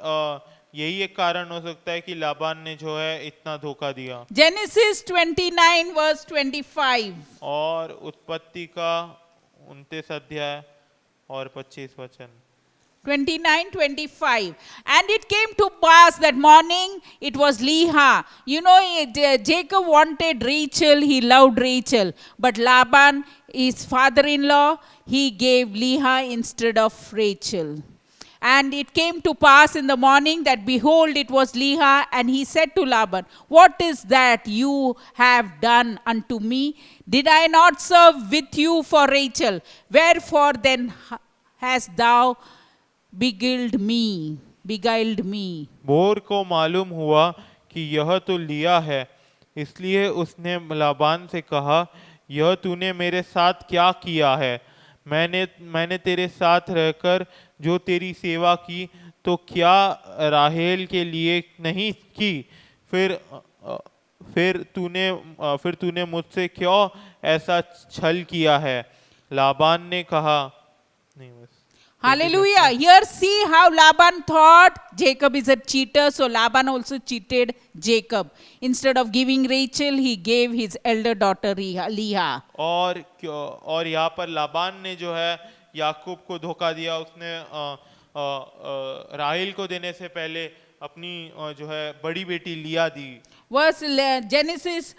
यही एक कारण हो सकता है कि लाबान ने जो है इतना धोखा दिया। Genesis 29:25. और उत्पत्ति का 29 अध्याय और 25 वचन। 29:25. And it came to pass that morning, it was Leah. You know, Jacob wanted Rachel, he loved Rachel. But Laban, his father-in-law, he gave Leah instead of Rachel. And it came to pass in the morning that behold, it was Leah, and he said to Laban, what is that you have done unto me? Did I not serve with you for Rachel? Wherefore then hast thou beguiled me? Bore को मालूम हुआ कि यह तो लिया है, इसलिए उसने लाबान से कहा, यह तूने मेरे साथ क्या किया है? मैंने तेरे साथ रहकर जो तेरी सेवा की तो क्या राहेल के लिए नहीं की? फिर तूने मुझसे क्यों ऐसा छल किया है? लाबान ने कहा, नहीं बस Hallelujah. Here see how Laban thought Jacob is a cheater. So Laban also cheated Jacob. Instead of giving Rachel, he gave his elder daughter Leah. और यहाँ पर लाबान ने जो है याकूब को धोखा दिया। उसने राहेल को देने से पहले अपनी जो है बड़ी बेटी लिया दी। Genesis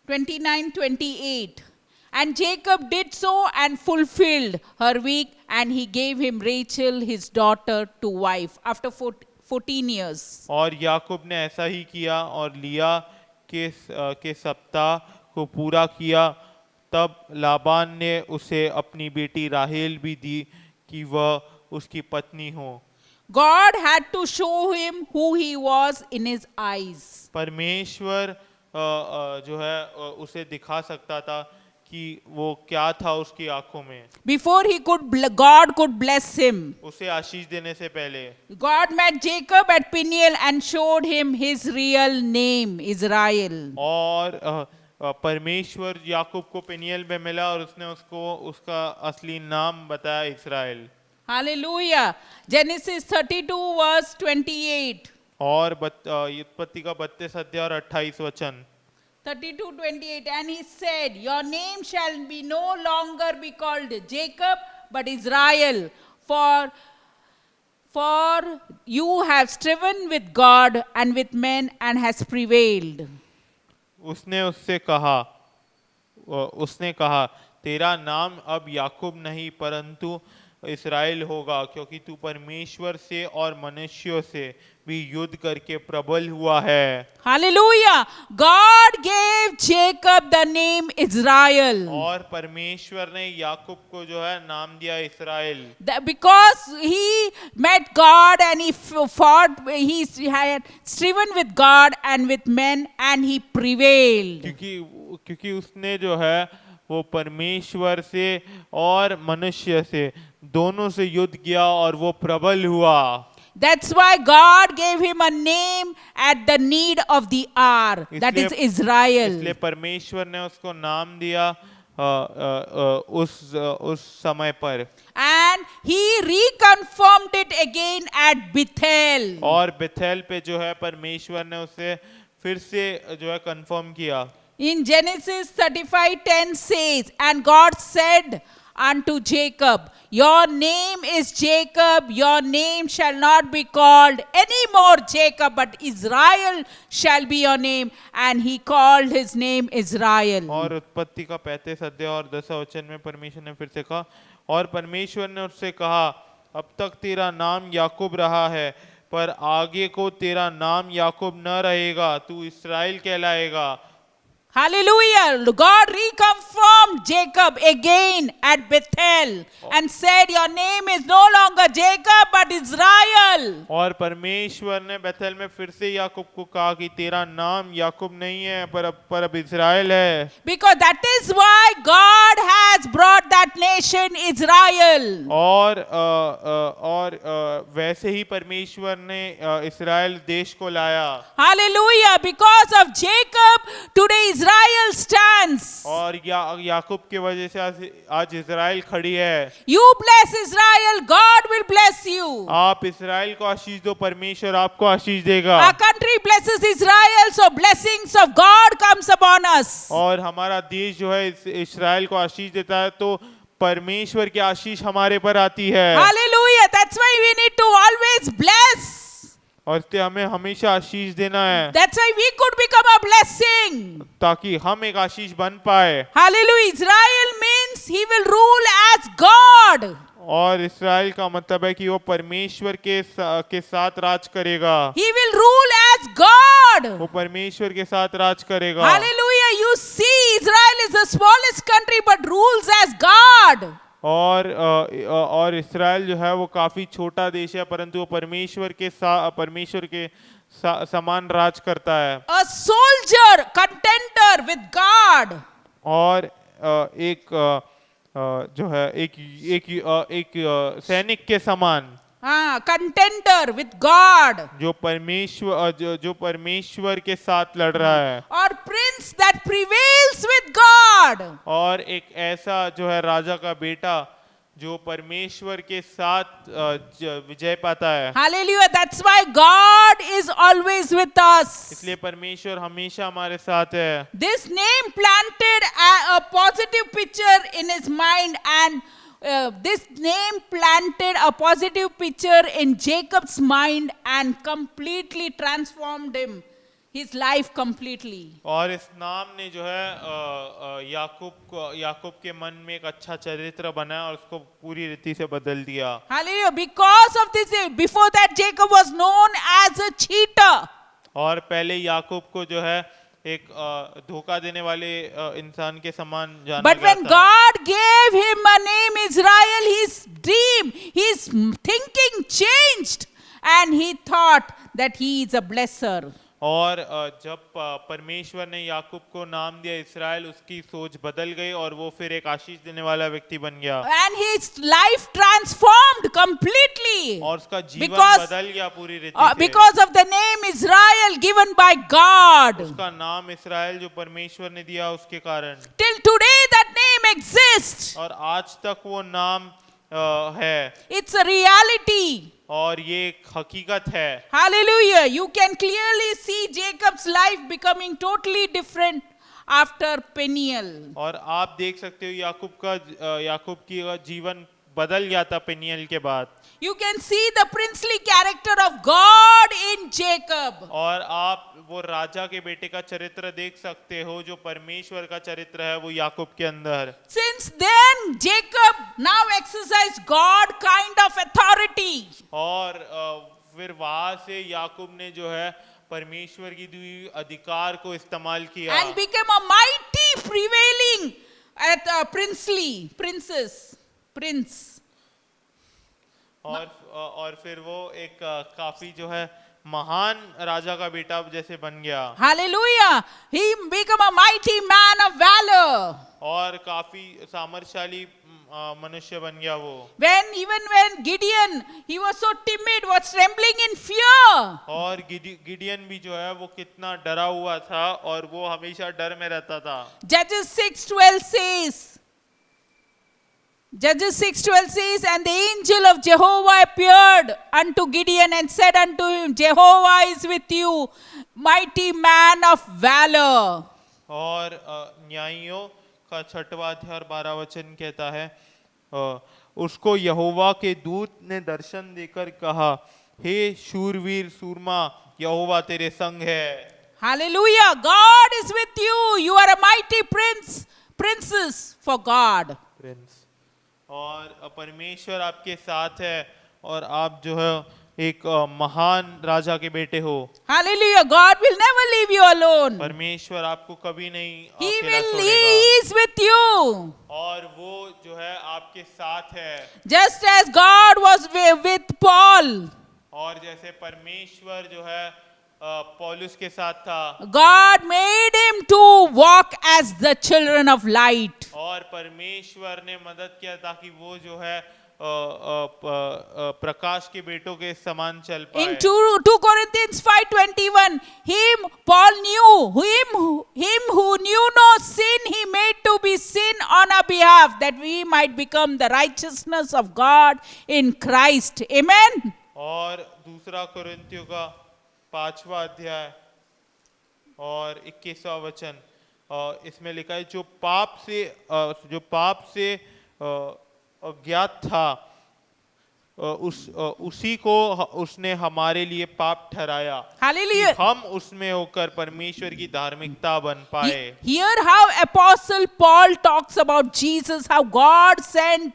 29:28. And Jacob did so and fulfilled her week, and he gave him Rachel, his daughter, to wife after 14 years. और याकूब ने ऐसा ही किया और लिया के सप्ताह को पूरा किया। तब लाबान ने उसे अपनी बेटी राहेल भी दी कि वह उसकी पत्नी हो। God had to show him who he was in his eyes. परमेश्वर जो है उसे दिखा सकता था कि वो क्या था उसकी आंखों में। Before God could bless him. उसे आशीष देने से पहले God met Jacob at Peniel and showed him his real name, Israel. और परमेश्वर याकूब को पेनियल में मिला और उसने उसको उसका असली नाम बताया इस्राएल। Hallelujah. Genesis 32 verse 28. और उत्पत्ति का 32 अध्याय और 28 वचन। 32:28. And he said, your name shall be no longer be called Jacob, but Israel, for you have striven with God and with men and has prevailed. उसने कहा तेरा नाम अब याकूब नहीं परंतु इस्राएल होगा, क्योंकि तू परमेश्वर से और मनुष्यों से भी युद्ध करके प्रबल हुआ है। Hallelujah. God gave Jacob the name Israel. और परमेश्वर ने याकूब को जो है नाम दिया इस्राएल। Because he met God and he fought, he had striven with God and with men and he prevailed. क्योंकि उसने जो है वो परमेश्वर से और मनुष्य से दोनों से युद्ध किया और वो प्रबल हुआ। That's why God gave him a name at the need of the hour. That is Israel. इसलिए परमेश्वर ने उसको नाम दिया उस समय पर। And he reconfirmed it again at Bethel. और बेथेल पे जो है परमेश्वर ने उसे फिर से जो है कंफर्म किया। In Genesis 35:10 says, and God said unto Jacob, your name is Jacob, your name shall not be called any more Jacob, but Israel shall be your name. And he called his name Israel. और उत्पत्ति का 35 अध्याय और 10 वचन में परमेश्वर ने फिर से कहा, और परमेश्वर ने उससे कहा, अब तक तेरा नाम याकूब रहा है, पर आगे को तेरा नाम याकूब न रहेगा, तू इस्राएल कहलाएगा। Hallelujah. God reconfirmed Jacob again at Bethel and said, your name is no longer Jacob but Israel. और परमेश्वर ने बेथेल में फिर से याकूब को कहा कि तेरा नाम याकूब नहीं है पर अब इस्राएल है। Because that is why God has brought that nation Israel. और वैसे ही परमेश्वर ने इस्राएल देश को लाया। Hallelujah. Because of Jacob, today Israel stands. और याकूब की वजह से आज इस्राएल खड़ी है। You bless Israel, God will bless you. आप इस्राएल को आशीष दो, परमेश्वर आपको आशीष देगा। Our country blesses Israel, so blessings of God comes upon us. और हमारा देश जो है इस्राएल को आशीष देता है तो परमेश्वर की आशीष हमारे पर आती है। Hallelujah. That's why we need to always bless. और इसलिए हमें हमेशा आशीष देना है। That's why we could become a blessing. ताकि हम एक आशीष बन पाए। Hallelujah. Israel means he will rule as God. और इस्राएल का मतलब है कि वो परमेश्वर के साथ राज करेगा। He will rule as God. वो परमेश्वर के साथ राज करेगा। Hallelujah. You see, Israel is the smallest country but rules as God. और इस्राएल जो है वो काफी छोटा देश है परंतु वो परमेश्वर के समान राज करता है। A soldier, contender with God. और एक जो है एक सैनिक के समान। contender with God, जो परमेश्वर के साथ लड़ रहा है, or prince that prevails with God. और एक ऐसा जो है राजा का बेटा जो परमेश्वर के साथ विजय पाता है। Hallelujah. That's why God is always with us. इसलिए परमेश्वर हमेशा हमारे साथ है। This name planted a positive picture in his mind, and this name planted a positive picture in Jacob's mind and completely transformed his life completely. और इस नाम ने जो है याकूब के मन में एक अच्छा चरित्र बनाया और उसको पूरी रीति से बदल दिया। Hallelujah. Because of this, before that Jacob was known as a cheater. और पहले याकूब को जो है एक धोखा देने वाले इंसान के समान जाना But गया when था। God gave him a name Israel, his dream, his thinking changed, and he thought that he is a blesser. और जब परमेश्वर ने याकूब को नाम दिया इस्राएल, उसकी सोच बदल गई और वो फिर एक आशीष देने वाला व्यक्ति बन गया And his life transformed completely और उसका जीवन because- बदल गया पूरी रीति से। because of the name Israel given by God. उसका नाम इस्राएल जो परमेश्वर ने दिया उसके कारण, Till today that name exists. और आज तक वो नाम है It's a reality. और ये एक हकीकत है। Hallelujah. You can clearly see Jacob's life becoming totally different after Peniel. और आप देख सकते हो याकूब की जीवन बदल गया था पेनियल के बाद। You can see the princely character of God in Jacob. और आप वो राजा के बेटे का चरित्र देख सकते हो जो परमेश्वर का चरित्र है वो याकूब के अंदर। Since then, Jacob now exercised God kind of authority. और फिर वहां से याकूब ने जो है परमेश्वर की दी अधिकार को इस्तेमाल किया And became a mighty prevailing at a prince. और फिर वो एक काफी जो है महान राजा का बेटा जैसे बन गया। Hallelujah. He became a mighty man of valor. और काफी सामर्थशाली मनुष्य बन गया वो। Even when Gideon, he was so timid, was trembling in fear. और गिडियन भी जो है वो कितना डरा हुआ था और वो हमेशा डर में रहता था। Judges 6:12 says, and the angel of Jehovah appeared unto Gideon and said unto him, Jehovah is with you, mighty man of valor. और न्यायियों का 6वां अध्याय और 12वां वचन कहता है, उसको यहोवा के दूत ने दर्शन देकर कहा, हे शूरवीर सूरमा, यहोवा तेरे संग है। Hallelujah. God is with you. You are a mighty princess for God. और परमेश्वर आपके साथ है और आप जो है एक महान राजा के बेटे हो। Hallelujah. God will never leave you alone. परमेश्वर आपको कभी नहीं He अकेला He छोड़ेगा is with you. और वो जो है आपके साथ है। Just as God was with Paul. और जैसे परमेश्वर जो है पौलुस के साथ था, God made him to walk as the children of light. और परमेश्वर ने मदद किया ताकि वो जो है प्रकाश के बेटों के समान चल पाए। In 2 Corinthians 5:21, Paul knew him who knew no sin, he made to be sin on our behalf, that we might become the righteousness of God in Christ. Amen. और 2 कुरिन्थियों का 5वां अध्याय और 21वां वचन, इसमें लिखा है, जो पाप से अज्ञात था उसी को उसने हमारे लिए पाप ठहराया, Hallelujah. कि हम उसमें होकर परमेश्वर की धार्मिकता बन पाए। Hear how Apostle Paul talks about Jesus, how God sent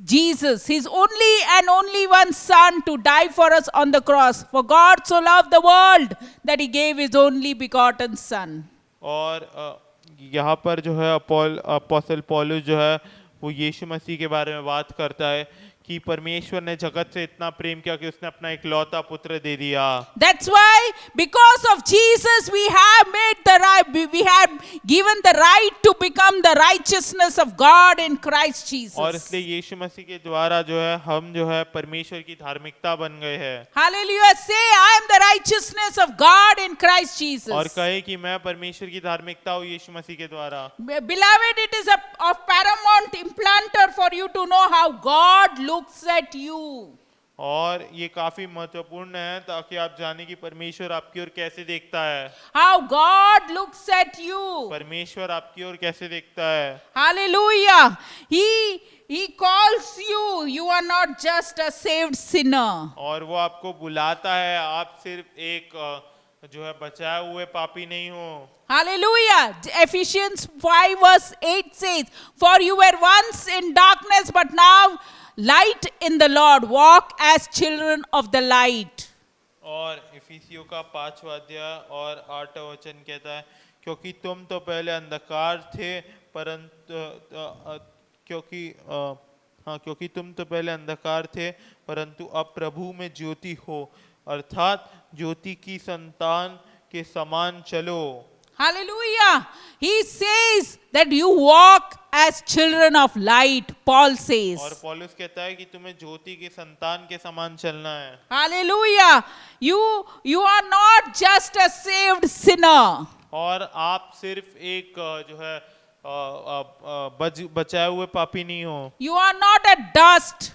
Jesus, his only one son, to die for us on the cross. For God so loved the world that he gave his only begotten son. और यहाँ पर जो है apostle पौलुस जो है वो यीशु मसीह के बारे में बात करता है कि परमेश्वर ने जगत से इतना प्रेम किया कि उसने अपना इकलौता पुत्र दे दिया। That's why, because of Jesus, we have made the right, we have given the right to become the righteousness of God in Christ और Jesus. इसलिए यीशु मसीह के द्वारा जो है हम जो है परमेश्वर की धार्मिकता बन गए हैं। Hallelujah. Say, I am the righteousness of God in Christ और Jesus. कहे कि मैं परमेश्वर की धार्मिकता हूँ यीशु मसीह के द्वारा। Beloved, it is of paramount implanter for you to know how God looks at you. और ये काफी महत्वपूर्ण है ताकि आप जाने कि परमेश्वर आपकी ओर कैसे देखता है। How God looks at you. परमेश्वर आपकी ओर कैसे देखता है। Hallelujah. He calls you. You are not just a saved sinner. और वो आपको बुलाता है, आप सिर्फ एक जो है बचाए हुए पापी नहीं हो। Hallelujah. Ephesians 5 verse 8 says, for you were once in darkness, but now light in the Lord. Walk as children of the light. और इफिसियों का 5वां अध्याय और 8वां वचन कहता है, क्योंकि तुम तो पहले अंधकार थे क्योंकि तुम तो पहले अंधकार थे परंतु अब प्रभु में ज्योति हो, अर्थात ज्योति की संतान के समान चलो। Hallelujah. He says that you walk as children of light, Paul और says. पौलुस कहता है कि तुम्हें ज्योति की संतान के समान चलना है। Hallelujah. You are not just a saved sinner. और आप सिर्फ एक जो है बचाए हुए पापी नहीं हो। You are not a dust.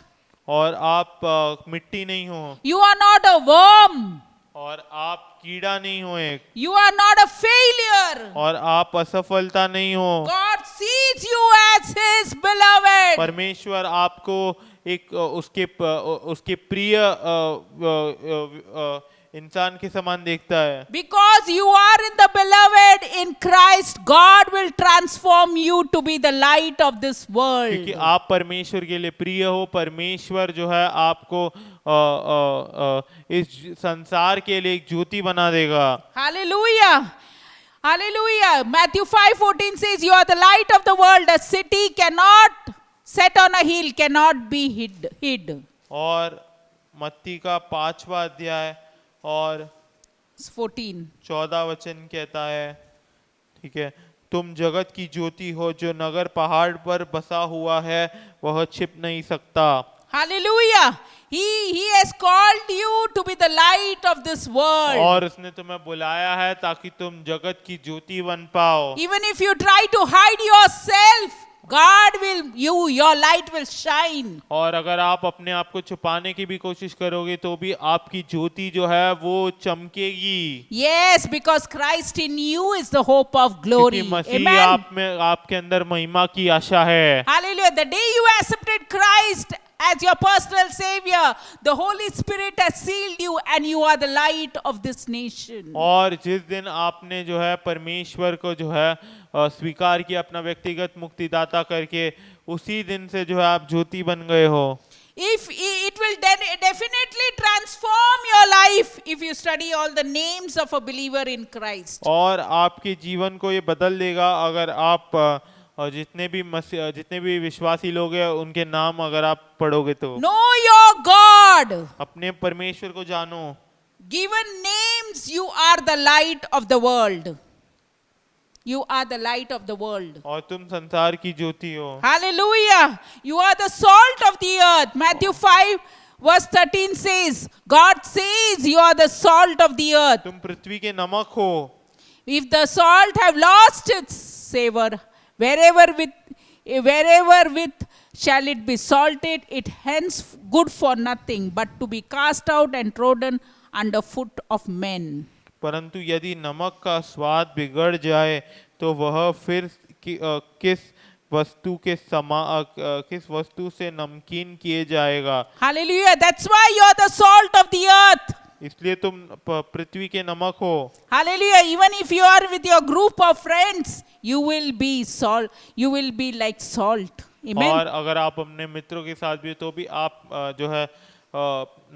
और आप मिट्टी नहीं हो। You are not a worm. और आप कीड़ा नहीं हो एक। You are not a failure. और आप असफलता नहीं हो। God sees you as His beloved. परमेश्वर आपको एक उसके प्रिय इंसान के समान देखता है। Because you are in the beloved in Christ, God will transform you to be the light of this world. क्योंकि आप परमेश्वर के लिए प्रिय हो, परमेश्वर जो है आपको इस संसार के लिए एक ज्योति बना देगा। Hallelujah. Hallelujah. Matthew 5:14 says, you are the light of the world. A city cannot set on a hill, cannot be hid. और मत्ती का 5वां अध्याय और 14 वचन कहता है, ठीक है, तुम जगत की ज्योति हो, जो नगर पहाड़ पर बसा हुआ है वह छिप नहीं सकता। Hallelujah. He has called you to be the light of this world. और उसने तुम्हें बुलाया है ताकि तुम जगत की ज्योति बन पाओ। Even if you try to hide yourself, God will, your light will shine. और अगर आप अपने आप को छुपाने की भी कोशिश करोगे तो भी आपकी ज्योति जो है वो चमकेगी। Yes, because Christ in you is the hope of glory. क्योंकि मसीह Amen. आप में, आपके अंदर महिमा की आशा है। Hallelujah. The day you accepted Christ as your personal savior, the Holy Spirit has sealed you and you are the light of this nation. और जिस दिन आपने जो है परमेश्वर को जो है स्वीकार किया अपना व्यक्तिगत मुक्तिदाता करके, उसी दिन से जो है आप ज्योति बन गए हो। If it will definitely transform your life if you study all the names of a believer in Christ. और आपके जीवन को ये बदल देगा अगर आप जितने भी विश्वासी लोग हैं उनके नाम अगर आप पढ़ोगे तो। Know your God. अपने परमेश्वर को जानो। Given names, you are the light of the world. You are the light of the world. और तुम संसार की ज्योति हो। Hallelujah. You are the salt of the earth. Matthew 5 verse 13 says, God says you are the salt of the earth. तुम पृथ्वी के नमक हो। If the salt have lost its savor, wherever with shall it be salted, it hence good for nothing, but to be cast out and trodden under foot of men. परंतु यदि नमक का स्वाद बिगड़ जाए तो वह फिर किस वस्तु से नमकीन किए जाएगा। Hallelujah. That's why you are the salt of the earth. इसलिए तुम पृथ्वी के नमक हो। Hallelujah. Even if you are with your group of friends, you will be salt. You will be like salt. Amen. और अगर आप अपने मित्रों के साथ भी हो तो भी आप जो है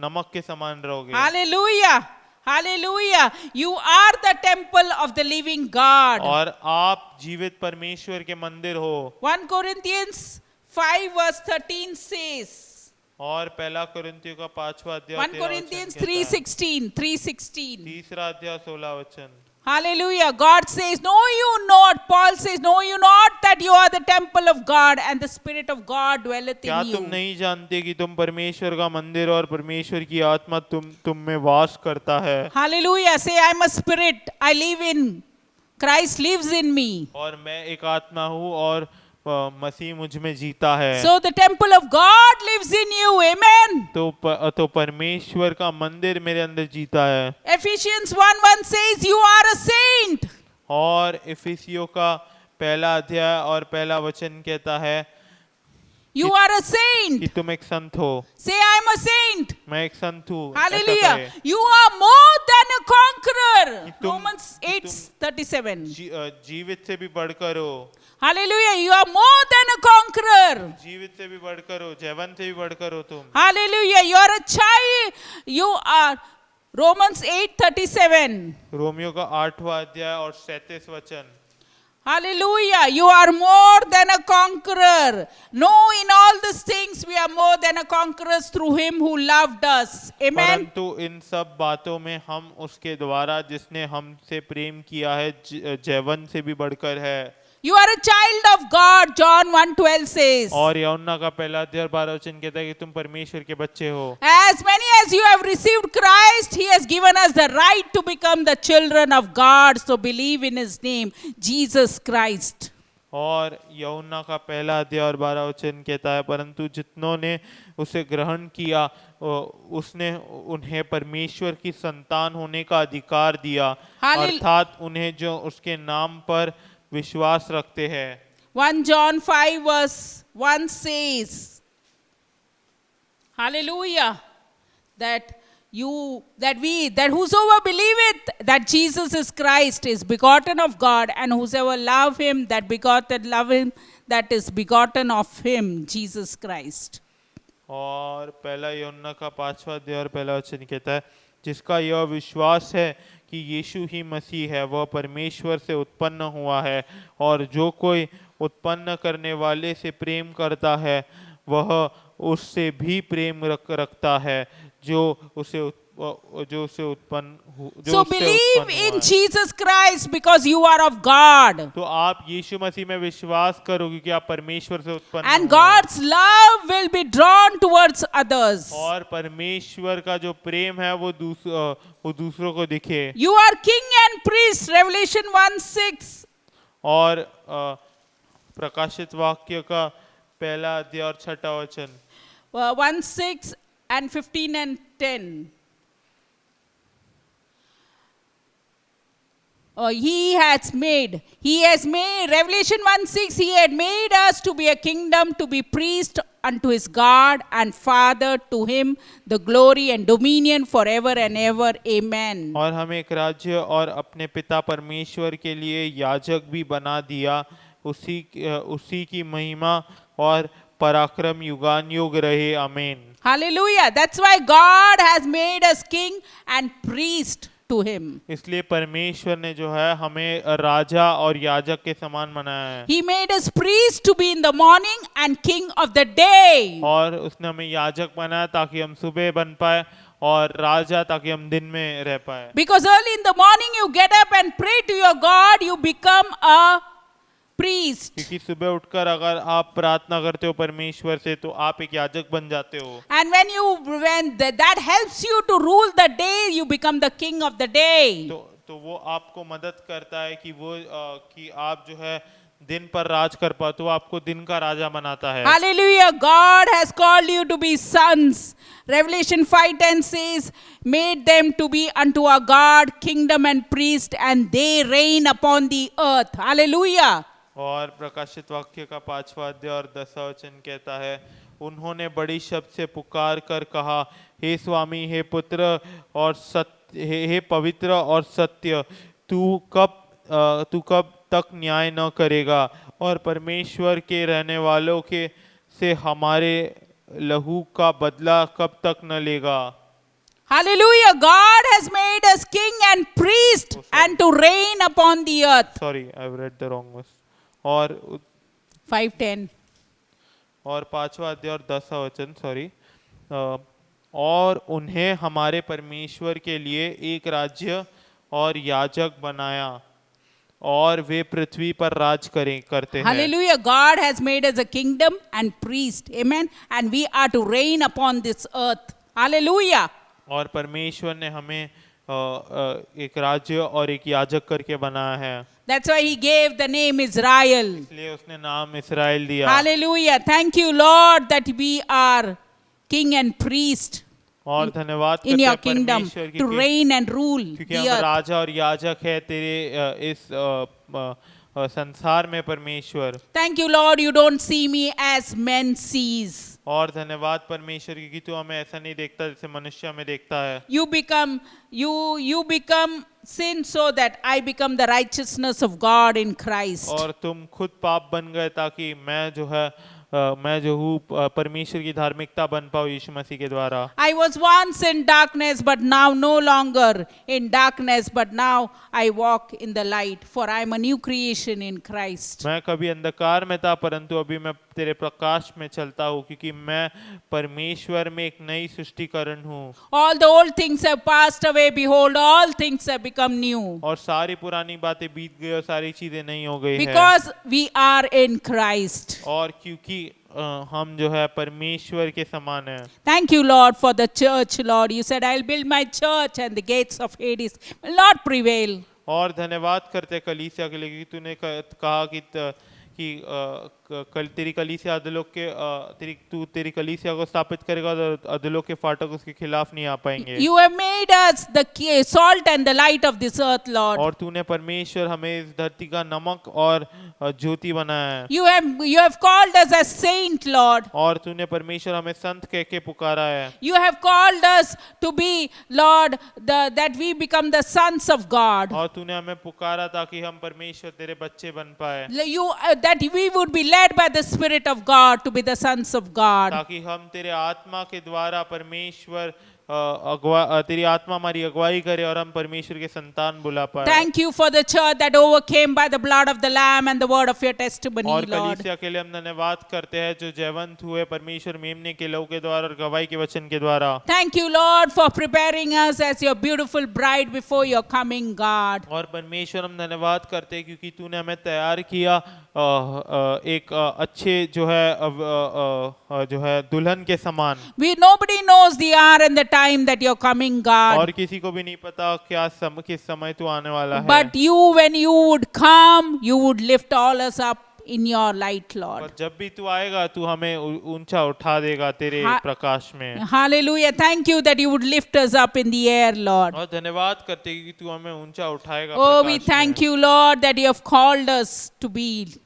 नमक के समान रहोगे। Hallelujah. Hallelujah. You are the temple of the living God. और आप जीवित परमेश्वर के मंदिर हो। 1 Corinthians 5 verse 13 says, और पहला कोरिन्थियों का 5वां अध्याय 1 13वां Corinthians वचन कहता है। 3:16. 3:16. तीसरा अध्याय 16 वचन। Hallelujah. God says, know you not. Paul says, know you not that you are the temple of God and the Spirit of God dwelleth क्या in तुम you. नहीं जानते कि तुम परमेश्वर का मंदिर और परमेश्वर की आत्मा तुम में वास करता है। Hallelujah. Say, I'm a spirit. I live in. Christ lives in me. और मैं एक आत्मा हूँ और मसीह मुझ में जीता है। So the temple of God lives in you. Amen. तो परमेश्वर का मंदिर मेरे अंदर जीता है। Ephesians 1:1 says, you are a saint. और इफिसियों का पहला अध्याय और पहला वचन कहता है You are a saint. कि तुम एक संत हो। Say, I'm a saint. मैं एक संत हूँ। ऐसा Hallelujah. कहे। You are more than a conqueror. कि तुम- Romans कि 8:37. जीवित से भी बढ़कर हो। Hallelujah. You are more than a conqueror. जीवित से भी बढ़कर हो, जैवन से भी बढ़कर हो तुम। Hallelujah. You are a child. You are. Romans 8:37. Romeo का 8वां अध्याय और 37 वचन। Hallelujah. You are more than a conqueror. No, in all these things we are more than a conquerors through him who loved us. Amen. परंतु इन सब बातों में हम उसके द्वारा जिसने हमसे प्रेम किया है जैवन से भी बढ़कर है। You are a child of God, John 1:12 says. और यूहन्ना का पहला अध्याय 12 वचन कहता है कि तुम परमेश्वर के बच्चे हो। As many as you have received Christ, he has given us the right to become the children of God. So believe in his name, Jesus Christ. और यूहन्ना का पहला अध्याय और 12 वचन कहता है परंतु जितनों ने उसे ग्रहण किया उसने उन्हें परमेश्वर की संतान होने का अधिकार दिया, अर्थात उन्हें जो उसके नाम पर विश्वास रखते हैं। 1 John 5:1 says, Hallelujah, that whosoever believeth that Jesus is Christ is begotten of God, and whosoever love him love him that is begotten of him, Jesus Christ. और पहला यूहन्ना का 5वां अध्याय और पहला वचन कहता है जिसका यह विश्वास है कि यीशु ही मसीह है वह परमेश्वर से उत्पन्न हुआ है और जो कोई उत्पन्न करने वाले से प्रेम करता है वह उससे भी प्रेम रखता है जो उसे उत्पन्न So believe in Jesus Christ because you are of God. तो आप यीशु मसीह में विश्वास करो क्योंकि आप परमेश्वर से उत्पन्न And God's love will be drawn towards others. और परमेश्वर का जो प्रेम है वो दूसरों को दिखे। You are king and priest, Revelation 1:6. और प्रकाशित वाक्य का पहला अध्याय और 6वां वचन 1:6 and 15 and 10. He has made, Revelation 1:6, he had made us to be a kingdom, to be priest unto his God and Father, to him the glory and dominion forever and ever. Amen. और हम एक राज्य और अपने पिता परमेश्वर के लिए याजक भी बना दिया, उसी की महिमा और पराक्रम युगान युग रहे। आमीन। Hallelujah. That's why God has made us king and priest to him. इसलिए परमेश्वर ने जो है हमें राजा और याजक के समान बनाया है। He made us priest to be in the morning and king of the day. और उसने हमें याजक बनाया ताकि हम सुबह बन पाए और राजा ताकि हम दिन में रह पाए। Because early in the morning you get up and pray to your God, you become a priest. क्योंकि सुबह उठकर अगर आप प्रार्थना करते हो परमेश्वर से तो आप एक याजक बन जाते हो। And when that helps you to rule the day, you become the king of the day. तो वो आपको मदद करता है कि आप जो है दिन पर राज कर पाओ, तो आपको दिन का राजा बनाता है। Hallelujah. God has called you to be sons. Revelation 5:10 says, made them to be unto our God kingdom and priest, and they reign upon the earth. Hallelujah. और प्रकाशित वाक्य का 5वां अध्याय और 10वां वचन कहता है उन्होंने बड़ी शब्द से पुकार कर कहा हे स्वामी, हे पुत्र और सत्य, हे पवित्र और सत्य, तू कब तक न्याय न करेगा और परमेश्वर के रहने वालों के से हमारे लहू का बदला कब तक न लेगा। Hallelujah. God has made us king and priest and to reign upon the earth. Sorry, I've read the wrong verse. और 5:10. और 5वां अध्याय और 10वां वचन, सॉरी, और उन्हें हमारे परमेश्वर के लिए एक राज्य और याजक बनाया और वे पृथ्वी पर राज करते हैं। Hallelujah. God has made us a kingdom and priest. Amen. And we are to reign upon this earth. Hallelujah. और परमेश्वर ने हमें एक राज्य और एक याजक करके बनाया है, That's why he gave the name Israel. इसलिए उसने नाम इस्राएल दिया। Hallelujah. Thank you, Lord, that we are king and priest और धन्यवाद in करते your हैं kingdom परमेश्वर की to reign and rule क्योंकि the हम earth. राजा और याजक है तेरे इस संसार में परमेश्वर। Thank you, Lord, you don't see me as men sees. और धन्यवाद परमेश्वर की कि तू हमें ऐसा नहीं देखता जैसे मनुष्य हमें देखता है। You become sin so that I become the righteousness of God in Christ. और तुम खुद पाप बन गए ताकि मैं जो हूँ परमेश्वर की धार्मिकता बन पाऊँ यीशु मसीह के द्वारा। I was once in darkness, but now no longer in darkness, but now I walk in the light, for I am a new creation in Christ. मैं कभी अंधकार में था परंतु अभी मैं तेरे प्रकाश में चलता हूँ क्योंकि मैं परमेश्वर में एक नई सृष्टिकरण हूँ। All the old things have passed away, behold, all things have become new. और सारी पुरानी बातें बीत गई और सारी चीजें नई हो गई है। Because we are in Christ. और क्योंकि हम जो है परमेश्वर के समान है। Thank you, Lord, for the church, Lord. You said, I'll build my church and the gates of Hades will not prevail. और धन्यवाद करते कलीसिया के लिए क्योंकि तूने कहा कि तेरी कलीसिया अधोलोक के तेरी कलीसिया को स्थापित करेगा और अधोलोक के फाटक उसके खिलाफ नहीं आ पाएंगे। You have made us the salt and the light of this earth, Lord. और तूने परमेश्वर हमें इस धरती का नमक और ज्योति बनाया है। You have called us as saint, Lord. और तूने परमेश्वर हमें संत कह के पुकारा है। You have called us to be, Lord, that we become the sons of God. और तूने हमें पुकारा ताकि हम परमेश्वर तेरे बच्चे बन पाए। That we would be led by the Spirit of God to be the sons of God. ताकि हम तेरे आत्मा के द्वारा परमेश्वर तेरी आत्मा हमारी अगुवाई करे और हम परमेश्वर के संतान बुला पाए। Thank you for the church that overcame by the blood of the Lamb and the word of your testimony, और Lord. कलीसिया के लिए हम धन्यवाद करते हैं जो जयवंत हुए परमेश्वर मेमने के लहू के द्वारा और गवाही के वचन के द्वारा। Thank you, Lord, for preparing us as your beautiful bride before your coming, God. और परमेश्वर हम धन्यवाद करते हैं क्योंकि तूने हमें तैयार किया एक अच्छे जो है दुल्हन के समान। Nobody knows the hour and the time that you're coming, God. और किसी को भी नहीं पता किस समय तू आने वाला है। But you, when you would come, you would lift all us up in your light, Lord. और जब भी तू आएगा तू हमें ऊंचा उठा देगा तेरे प्रकाश में। Hallelujah. Thank you that you would lift us up in the air, Lord. और धन्यवाद करते हैं कि तू हमें ऊंचा उठाएगा Oh, प्रकाश we में। thank you, Lord, that you have called us to be.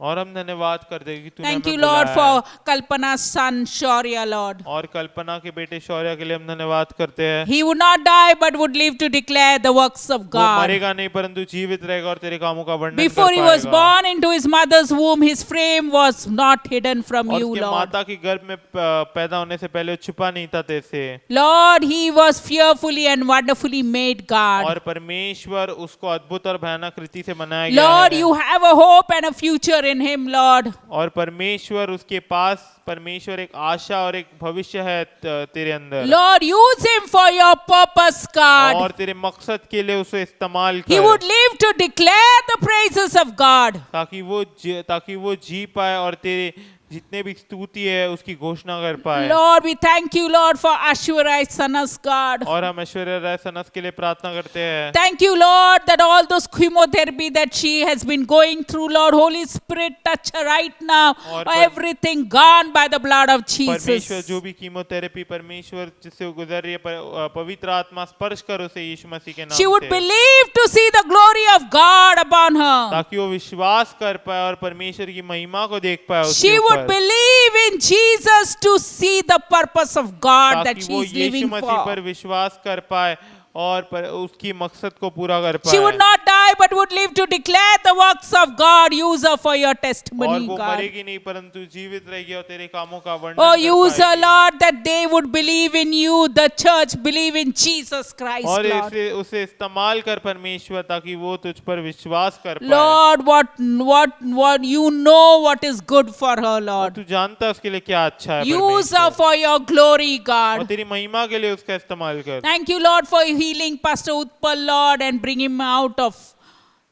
और हम धन्यवाद करते हैं कि तूने Thank हमें you, Lord, बुलाया for है। Kalpana's son, Shaurya, Lord. और कल्पना के बेटे शौर्य के लिए हम धन्यवाद करते हैं। He would not die, but would live to declare the works of वो God. मरेगा नहीं परंतु जीवित रहेगा और तेरे कामों का वर्णन Before कर he was पाएगा। born into his mother's womb, his frame was not hidden from और you, उसके Lord. माता की गर्भ में पैदा होने से पहले छुपा नहीं था तेरे। Lord, he was fearfully and wonderfully made, God. और परमेश्वर उसको अद्भुत और भयानक रीति से बनाया गया Lord, है। you have a hope and a future in him, Lord. और परमेश्वर उसके पास परमेश्वर एक आशा और एक भविष्य है तेरे अंदर। Lord, use him for your purpose, God. और तेरे मकसद के लिए उसे इस्तेमाल He कर would live to declare the praises of God. ताकि वो जी पाए और तेरे जितने भी स्तुति है उसकी घोषणा कर पाए। Lord, we thank you, Lord, for Ashwarai Sanas, God. और हम ऐश्वर्या राय सनस के लिए प्रार्थना करते हैं। Thank you, Lord, that all those chemotherapy that she has been going through, Lord, Holy Spirit, touch her right now. और Everything gone by the blood of परमेश्वर Jesus. जो भी कीमोथेरेपी परमेश्वर जिससे वो गुजर रही है पवित्र आत्मा स्पर्श कर उसे यीशु मसीह के नाम She would से believe to see the glory of God upon her. ताकि वो विश्वास कर पाए और परमेश्वर की महिमा को देख पाए उसके She would ऊपर। believe in Jesus to see the purpose of God that ताकि she वो is यीशु living मसीह पर for. विश्वास कर पाए और उसकी मकसद को पूरा कर She would पाए not die but would live to declare the works of God. Use her for your और testimony, वो God. मरेगी नहीं परंतु जीवित रहेगी और तेरे कामों का वर्णन Oh, कर use her, पाएगी Lord, that they would believe in you. The church believe in Jesus Christ, और Lord. इसे उसे इस्तेमाल कर परमेश्वर ताकि वो तुझ पर विश्वास कर पाए Lord, what you know what is good for her, और Lord. तू जानता है उसके लिए क्या अच्छा है Use her परमेश्वर for your glory, और God. तेरी महिमा के लिए उसका इस्तेमाल कर Thank you, Lord, for healing Pastor Utpal, Lord, and bring him out of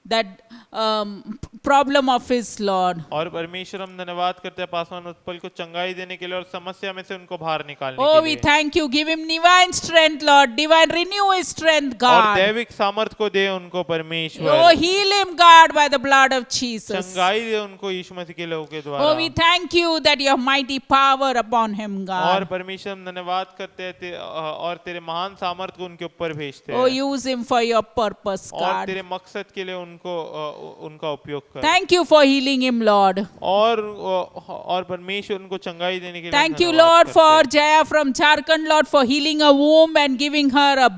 that problem of his, Lord. और परमेश्वर हम धन्यवाद करते हैं पासवान उत्पल को चंगाई देने के लिए और समस्या में से उनको बाहर निकालने Oh, के we लिए thank you. Give him divine strength, Lord. Divine renew his strength, और God. दैविक सामर्थ को दे उनको Oh, परमेश्वर heal him, God, by the blood of Jesus. चंगाई दे उनको यीशु मसीह के लहू के Oh, द्वारा we thank you that your mighty power upon him, और God. परमेश्वर हम धन्यवाद करते हैं और तेरे महान सामर्थ को उनके ऊपर भेजते Oh, हैं use him for your purpose, और God. तेरे मकसद के लिए उनको उनका उपयोग कर Thank you for healing him, Lord. और परमेश्वर उनको चंगाई देने के लिए Thank you, धन्यवाद Lord, करते for हैं। Jaya from Jharkhand, Lord, for healing her womb and giving her a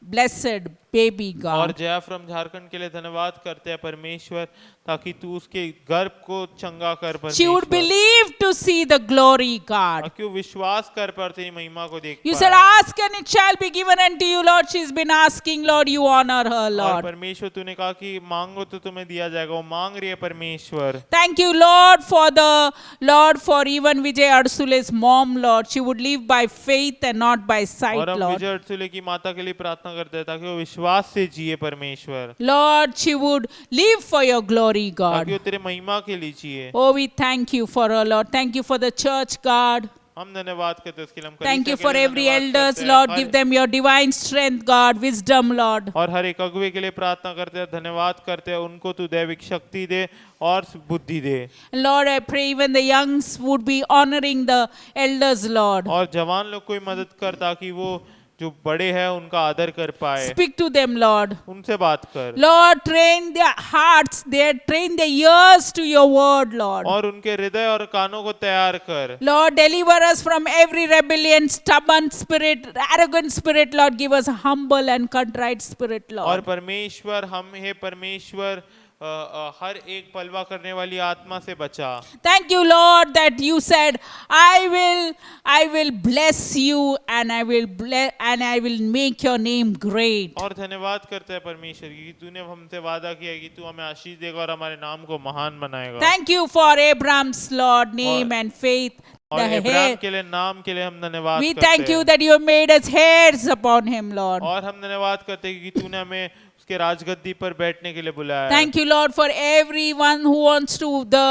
blessed baby, और God. जया फ्रॉम झारखंड के लिए धन्यवाद करते हैं परमेश्वर ताकि तू उसके गर्भ को चंगा कर She would परमेश्वर believe to see the glory, God. ताकि वो विश्वास कर पर तेरी महिमा को देख You पाए said, ask and it shall be given unto you, Lord. She's been asking, Lord. You honor her, और Lord. परमेश्वर तूने कहा कि मांगो तो तुम्हें दिया जाएगा वो मांग रही है परमेश्वर Thank you, Lord, for even Vijay Arsule's mom, Lord. She would live by faith and not by sight, और हम Lord. विजय अरसुले की माता के लिए प्रार्थना करते हैं ताकि वो विश्वास से जिए परमेश्वर Lord, she would live for your glory, ताकि वो God. तेरे महिमा के लिए जिए Oh, we thank you for her, Lord. Thank you for the church, God. हम धन्यवाद करते हैं उसके लिए हम Thank कलीसिया you के for लिए every धन्यवाद elders, करते हैं। Lord. Her- Give them your divine strength, God. Wisdom, Lord. और हर एक अगुवे के लिए प्रार्थना करते हैं धन्यवाद करते हैं उनको तू दैविक शक्ति दे और बुद्धि दे Lord, I pray even the youngs would be honoring the elders, Lord. और जवान लोग को भी मदद कर ताकि वो जो बड़े हैं उनका आदर कर पाए Speak to them, Lord. उनसे बात कर Lord, train their hearts, train their ears to your word, Lord. और उनके हृदय और कानों को तैयार कर Lord, deliver us from every rebellion, stubborn spirit, arrogant spirit, Lord. Give us a humble and contrite spirit, और Lord. परमेश्वर हम हे परमेश्वर हर एक पलवा करने वाली आत्मा से बचा Thank you, Lord, that you said, I will bless you and I will make your name great. और धन्यवाद करते हैं परमेश्वर की कि तूने हमसे वादा किया है कि तू हमें आशीष देगा और हमारे नाम को महान बनाएगा Thank you for Abraham's, Lord, name and faith. और The इब्राहिम hair. के लिए नाम के लिए हम धन्यवाद We करते thank you हैं that you have made us heirs upon him, Lord. और हम धन्यवाद करते हैं कि तूने हमें उसके राजगद्दी पर बैठने के लिए बुलाया है। Thank you, Lord, for everyone who wants to, the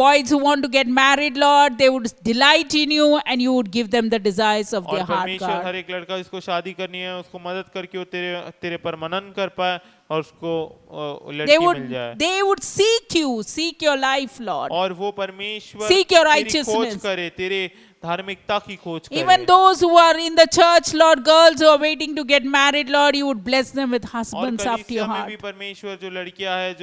boys who want to get married, Lord, they would delight in you and you would give them the desires of और their heart, परमेश्वर हर God. एक लड़का जिसको शादी करनी है उसको मदद करके वो तेरे पर मनन कर पाए और उसको They लड़की मिल जाए they would seek your life, Lord. और वो परमेश्वर Seek your तेरी खोज righteousness. करे तेरे धार्मिकता की खोज करे Even those who are in the church, Lord, girls who are waiting to get married, Lord, you would bless them with और husbands after your कलीसिया में heart. भी परमेश्वर जो लड़कियां हैं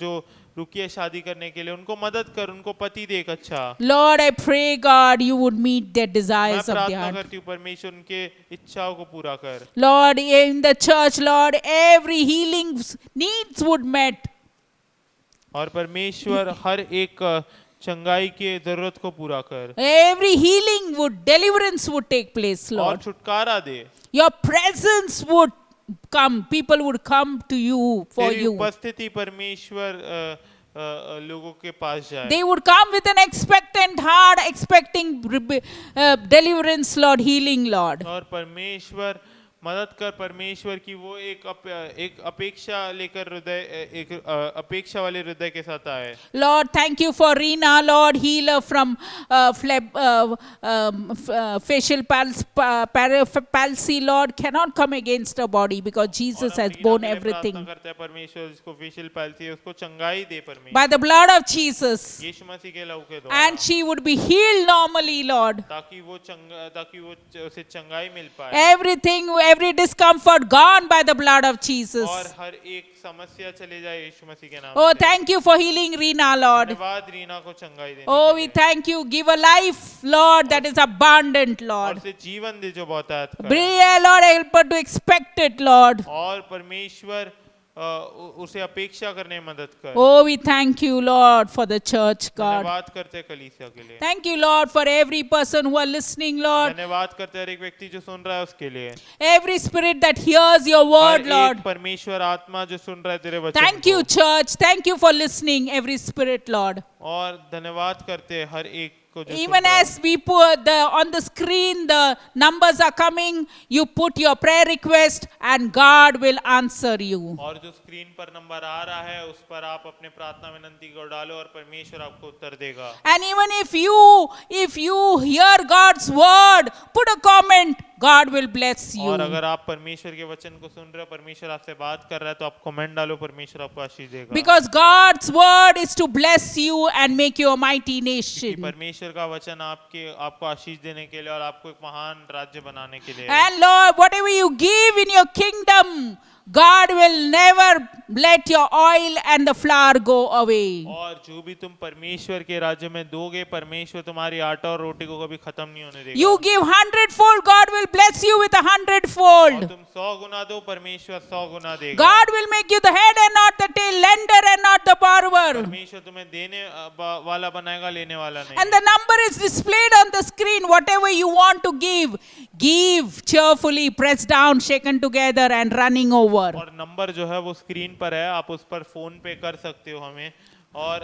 जो रुकी है शादी करने के लिए उनको मदद कर उनको पति दे एक अच्छा Lord, I pray, God, you would meet their मैं desires of their प्रार्थना heart. करती हूँ परमेश्वर उनके इच्छाओं को पूरा कर Lord, in the church, Lord, every healing needs would met. और परमेश्वर हर एक चंगाई के जरूरत को पूरा कर Every healing deliverance would take place, और Lord. छुटकारा दे Your presence would come. People would come to you for तेरी you. उपस्थिति परमेश्वर लोगों के पास जाए They would come with an expectant heart, expecting deliverance, Lord, healing, Lord. और परमेश्वर मदद कर परमेश्वर की वो एक अपेक्षा लेकर एक अपेक्षा वाले हृदय के साथ आए Lord, thank you for Reena, Lord, healer from facial palsy, Lord, cannot come against her body because Jesus has borne everything. करते हैं परमेश्वर जिसको फेशियल पैल्सी है उसको चंगाई दे परमेश्वर By the blood of Jesus. यीशु मसीह के लहू के द्वारा And she would be healed normally, Lord. ताकि वो उसे चंगाई मिल पाए every discomfort gone by the blood of Jesus. और हर एक समस्या चले जाए यीशु मसीह के नाम Oh, से। thank you for healing Reena, Lord. धन्यवाद रीना को चंगाई देने Oh, के we लिए। thank you. Give a life, Lord, that is abundant, और Lord. उसे जीवन दे जो बहुतायत करे। Bring, Lord, help her to expect it, Lord. और परमेश्वर उसे अपेक्षा करने में मदद कर। Oh, we thank you, Lord, for the church, God. धन्यवाद करते हैं कलीसिया के लिए। Thank you, Lord, for every person who are listening, Lord. धन्यवाद करते हैं हर एक व्यक्ति जो सुन रहा है उसके लिए। Every spirit that hears your her word, एक Lord. परमेश्वर आत्मा जो सुन रहा है तेरे वचन Thank you, को। church. Thank you for listening, every spirit, Lord. और धन्यवाद करते हैं हर एक को जो Even सुन रहा है। as we put on the screen, the numbers are coming, you put your prayer request and God will answer you. और जो स्क्रीन पर नंबर आ रहा है उस पर आप अपने प्रार्थना विनंती को डालो और परमेश्वर आपको उत्तर देगा। And even if you hear God's word, put a comment, God will bless और you. अगर आप परमेश्वर के वचन को सुन रहे हो, परमेश्वर आपसे बात कर रहा है तो आप कमेंट डालो, परमेश्वर आपको आशीष देगा। Because God's word is to bless you and make you a mighty कि nation. परमेश्वर का वचन आपको आशीष देने के लिए और आपको एक महान राज्य बनाने के लिए है। And Lord, whatever you give in your kingdom, God will never let your oil and the flour go away. और जो भी तुम परमेश्वर के राज्य में दोगे, परमेश्वर तुम्हारी आटा और रोटी को कभी खत्म नहीं होने देगा। You give 100-fold, God will bless you with और 100-fold. तुम 100 गुना दो, परमेश्वर 100 गुना देगा। God will make you the head and not the tail, lender and not the borrower. परमेश्वर तुम्हें देने वाला बनाएगा, लेने वाला नहीं। And the number is displayed on the screen. Whatever you want to give cheerfully, pressed down, shaken together and running over. और number जो है वो स्क्रीन पर है, आप उस पर फोन पे कर सकते हो हमें, और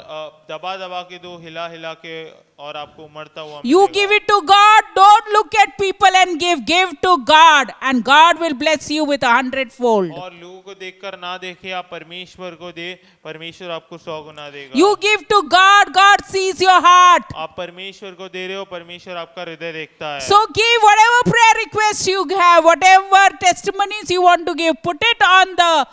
दबा दबा के दो, हिला हिला के, और आपको उमड़ता हुआ You मिलेगा। give it to God. Don't look at people and give. Give to God, and God will bless you with 100-fold. और लोगों को देखकर ना देखे, आप परमेश्वर को दे, परमेश्वर आपको 100 गुना देगा। You give to God. God sees your heart. आप परमेश्वर को दे रहे हो, परमेश्वर आपका हृदय देखता है। So give whatever prayer requests you have, whatever testimonies you want to give, put it on the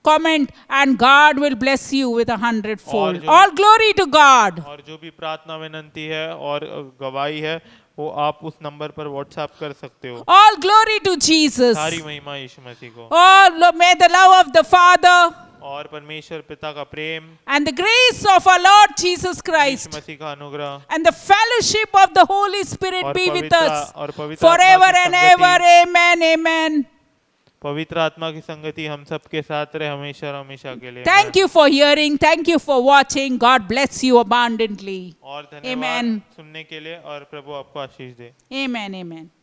comment and God will bless you with 100-fold. All glory to God. और जो भी प्रार्थना विनंती है और गवाही है वो आप उस नंबर पर व्हाट्सएप कर सकते हो। All glory to Jesus. सारी महिमा यीशु मसीह को। May the love of the Father और परमेश्वर पिता का प्रेम, and the grace of our Lord Jesus Christ यीशु मसीह का अनुग्रह and the fellowship of the Holy Spirit और be with पवित्र us और पवित्र आत्मा forever की and संगति- ever. Amen. Amen. पवित्र आत्मा की संगति हम सब के साथ रहे हमेशा और हमेशा के लिए। Thank you for hearing. Thank you for watching. God bless you abundantly. और धन्यवाद Amen. सुनने के लिए, और प्रभु आपको आशीष दे। Amen. Amen.